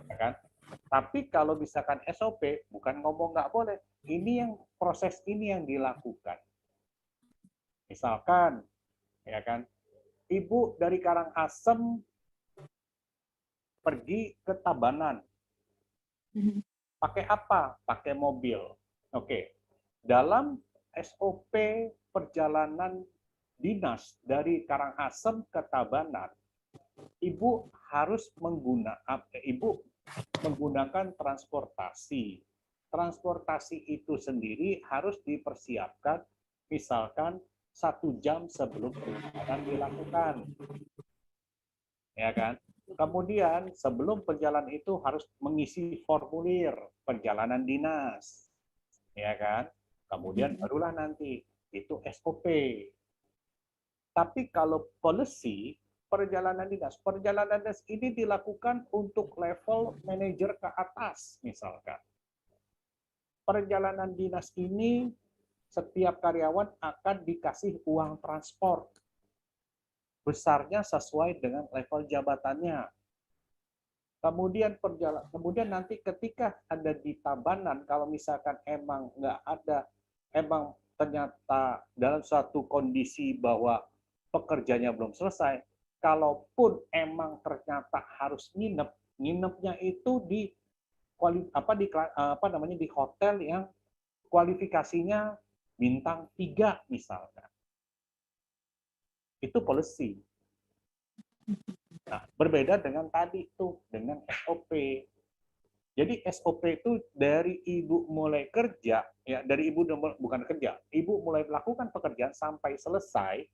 Ya kan? Tapi kalau misalkan SOP, bukan ngomong nggak boleh. Ini yang proses ini yang dilakukan. Misalkan, ya kan, Ibu dari Karangasem pergi ke Tabanan. Pakai apa? Pakai mobil. Oke. Dalam SOP perjalanan dinas dari Karangasem ke Tabanan, Ibu harus menggunakan transportasi. Transportasi itu sendiri harus dipersiapkan, misalkan 1 jam sebelum perjalanan dilakukan. Ya kan? Kemudian sebelum perjalanan itu harus mengisi formulir perjalanan dinas. Ya kan? Kemudian barulah nanti itu SOP. Tapi kalau policy perjalanan dinas ini dilakukan untuk level manajer ke atas misalkan. Perjalanan dinas ini setiap karyawan akan dikasih uang transport. Besarnya sesuai dengan level jabatannya. Kemudian nanti ketika ada di Tabanan, kalau misalkan emang nggak ada, emang ternyata dalam suatu kondisi bahwa pekerjaannya belum selesai, kalaupun emang ternyata harus nginepnya itu di hotel yang kualifikasinya bintang 3 misalkan. Itu policy. Nah, berbeda dengan tadi itu, dengan SOP. Jadi SOP itu dari Ibu mulai kerja, ya dari Ibu bukan kerja, Ibu mulai melakukan pekerjaan sampai selesai,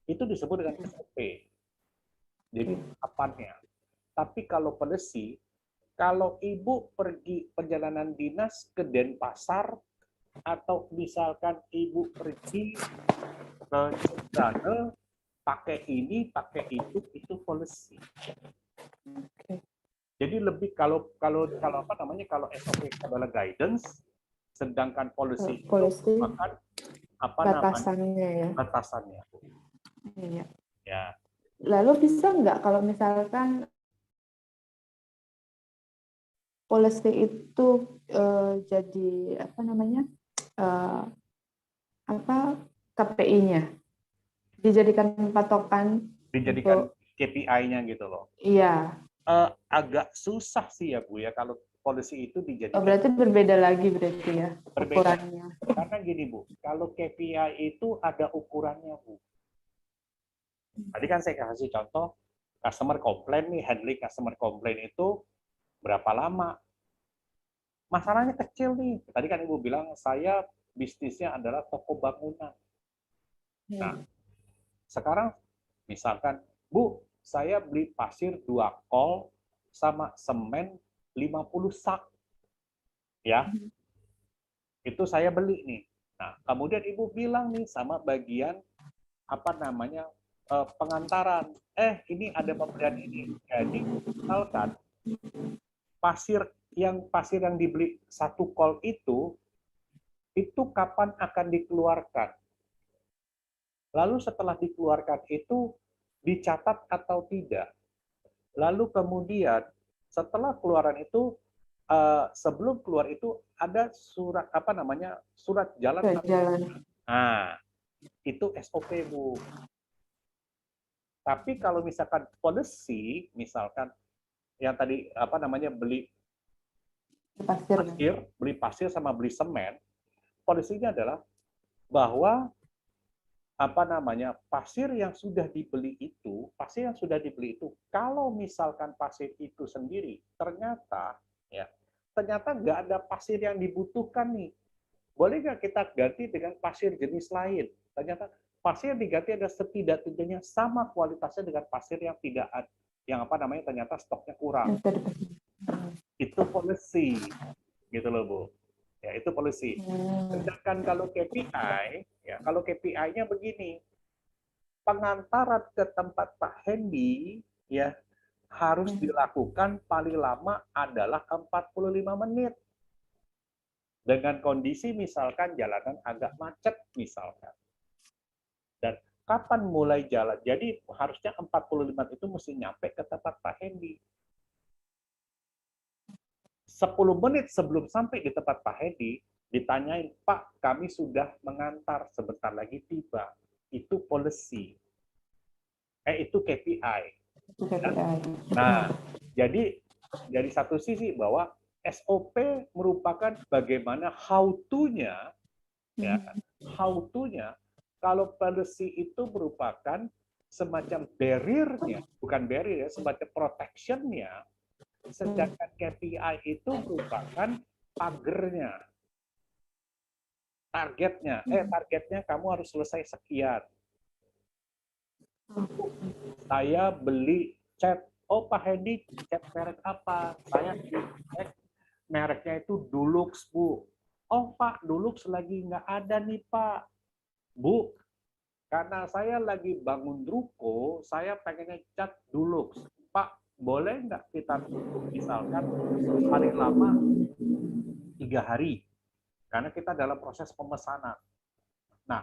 itu disebut dengan SOP. Jadi tahapannya. Tapi kalau policy, kalau Ibu pergi perjalanan dinas ke Denpasar, atau misalkan Ibu pergi ke Cendana, pakai ini, pakai itu policy. Jadi lebih kalau apa namanya, kalau SOP adalah guidance, sedangkan policy itu Policy merupakan apa namanya batasannya ya. batasannya. Iya. Ya, Lalu bisa nggak kalau misalkan policy itu jadi apa namanya KPI-nya dijadikan patokan dijadikan untuk KPI-nya gitu loh. iya. Agak susah sih ya Bu ya kalau policy itu dijadikan Berarti berbeda lagi berarti ya berbeda. ukurannya. Karena gini Bu, kalau KPI itu ada ukurannya Bu. Tadi kan saya kasih contoh customer complaint nih, handling customer complaint itu berapa lama? Masalahnya kecil nih. Tadi kan Ibu bilang saya bisnisnya adalah toko bangunan. Nah, sekarang misalkan, Bu, saya beli pasir 2 kol sama semen 50 sak. Ya. Itu saya beli nih. Nah, kemudian Ibu bilang nih sama bagian apa namanya pengantaran. Ini ada pemberian ini. Jadi, misalkan pasir yang dibeli 1 kol itu kapan akan dikeluarkan? Lalu setelah dikeluarkan itu dicatat atau tidak? Lalu kemudian setelah keluaran itu sebelum keluar itu ada surat apa namanya surat jalan. Nah, itu SOP Bu. Tapi kalau misalkan policy, misalkan yang tadi apa namanya beli pasir sama beli semen, polisinya adalah bahwa apa namanya pasir yang sudah dibeli itu, kalau misalkan pasir itu sendiri ternyata nggak ada pasir yang dibutuhkan nih, boleh nggak kita ganti dengan pasir jenis lain? Ternyata pasir yang diganti ada setidak-tidaknya sama kualitasnya dengan pasir yang tidak ternyata stoknya kurang. Itu policy, gitu loh Bu. Ya, itu policy. Sedangkan kalau KPI, kalau KPI-nya begini, pengantaran ke tempat Pak Hendy harus dilakukan paling lama adalah 45 menit. Dengan kondisi misalkan jalanan agak macet misalkan. Dan kapan mulai jalan? Jadi harusnya 45 itu mesti nyampe ke tempat Pak Hendy. 10 menit sebelum sampai di tempat Pak Hendy, ditanyain, Pak, kami sudah mengantar, sebentar lagi tiba. Itu policy. Itu KPI. Nah, jadi dari satu sisi bahwa SOP merupakan bagaimana how to-nya, kalau policy itu merupakan semacam barrier-nya, bukan barrier ya, semacam protection-nya, sedangkan KPI itu merupakan pagernya, targetnya kamu harus selesai sekian. Saya beli cat, Pak Hendy, cat merek apa? Saya cek mereknya itu Dulux, Bu. Pak, Dulux lagi nggak ada nih, Pak. Bu, karena saya lagi bangun ruko, saya pengennya cat Dulux. Pak, boleh nggak kita tunggu misalkan paling lama 3 hari? Karena kita dalam proses pemesanan. Nah,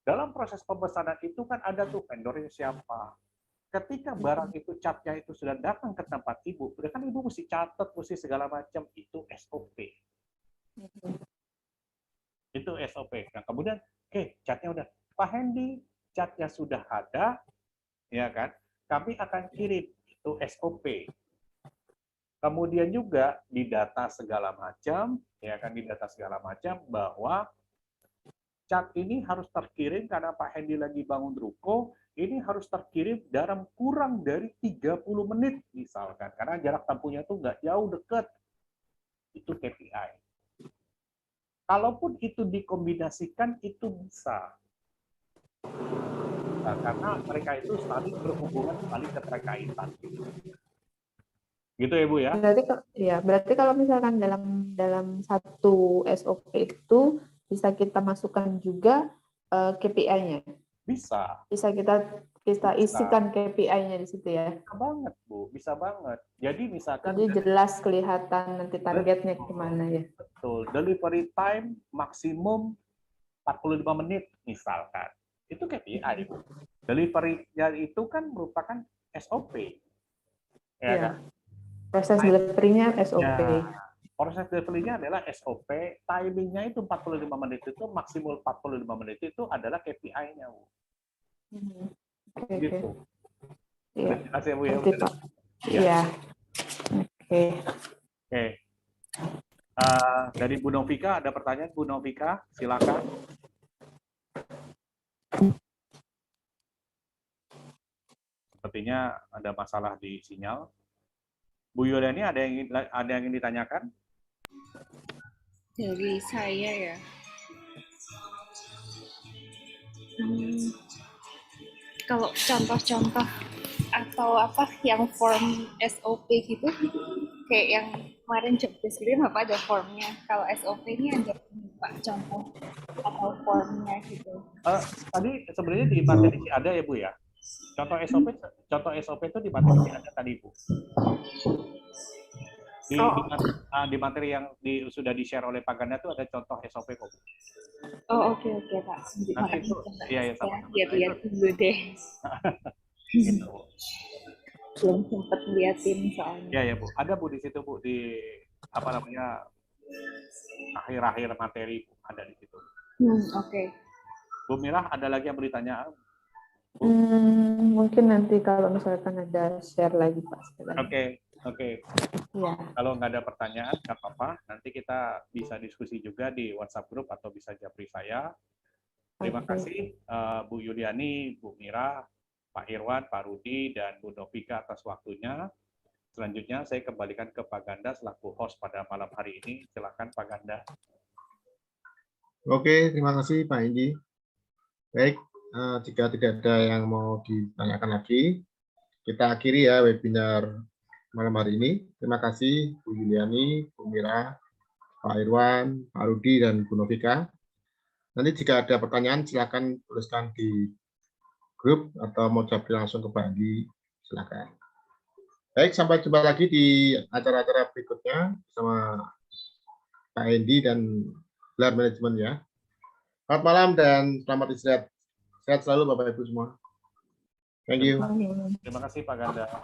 dalam proses pemesanan itu kan ada tuh vendornya siapa. Ketika barang itu catnya itu sudah datang ke tempat Ibu, kan Ibu mesti catat, mesti segala macam, itu SOP. Itu SOP. Nah, kemudian, catnya udah. Pak Hendy, catnya sudah ada, ya kan? Kami akan kirim, itu SOP. Kemudian juga didata segala macam, bahwa cat ini harus terkirim karena Pak Hendy lagi bangun ruko, ini harus terkirim dalam kurang dari 30 menit misalkan, karena jarak tempuhnya itu nggak jauh, dekat. Itu KPI. Kalaupun itu dikombinasikan, itu bisa. Nah, karena mereka itu saling berhubungan, saling keterkaitan. Gitu ya Bu ya? Berarti kalau misalkan dalam satu SOP itu bisa kita masukkan juga KPI-nya. Bisa. Bisa kita isikan KPI-nya di situ ya. Bisa banget, Bu. Bisa banget. Jadi misalkan Jadi jelas kelihatan nanti targetnya kemana ya. betul, delivery time maksimum 45 menit misalkan. Itu KPI, Bu. Delivery-nya itu kan merupakan SOP. Ya Iya. kan? Proses delivery-nya SOP. Ya, proses delivery-nya adalah SOP, timing-nya itu 45 menit itu, maksimal 45 menit itu adalah KPI-nya, Bu. Oke, Gitu. Iya. Terima kasih, Bu. Ya. Ngerti, Pak. Ya. Iya. Oke. Oke. Dari Bu Novika, ada pertanyaan, Bu Novika? Silakan. Sepertinya ada masalah di sinyal. Bu Yuliani, ada yang ingin ditanyakan? Dari saya ya. Kalau contoh-contoh atau apa yang form SOP gitu, kayak yang kemarin job description apa ada formnya. Kalau SOP ini ada Pak contoh atau formnya gitu. Tadi sebenarnya di materi ada ya, Bu ya. Contoh SOP itu di materi ada tadi, Bu. Di materi yang sudah di-share oleh Pak Ganda itu ada contoh SOP kok, Bu. Oh, oke Pak. Nanti itu, iya, sama-sama. Lihat dulu deh. Gitu, Bu. Belum sempat liatin soalnya. Iya ya, Bu. Ada, Bu, di situ, Bu, di apa namanya akhir-akhir materi, Bu, ada di situ. Oke. Bu Mirah, ada lagi yang mau ditanya? Mungkin nanti kalau misalkan ada share lagi Pak. Oke. Iya. Kalau nggak ada pertanyaan, nggak apa-apa. Nanti kita bisa diskusi juga di WhatsApp group atau bisa japri saya. Terima kasih Bu Yuliani, Bu Mira, Pak Irwan, Pak Rudi, dan Bu Novika atas waktunya. Selanjutnya saya kembalikan ke Pak Ganda selaku host pada malam hari ini. Silakan Pak Ganda. Oke, terima kasih Pak Indi. Baik, jika tidak ada yang mau ditanyakan lagi, kita akhiri ya webinar malam hari ini. Terima kasih Bu Yuliani, Bu Mira, Pak Irwan, Pak Rudi, dan Bu Novika. Nanti jika ada pertanyaan, silakan tuliskan di grup atau mau japri langsung ke Pak Andi, silakan. Baik, sampai jumpa lagi di acara-acara berikutnya bersama Pak Andi dan gelar manajemen ya. Selamat malam dan selamat istirahat. Sehat selalu Bapak Ibu semua. Thank you. Terima kasih Pak Ganda.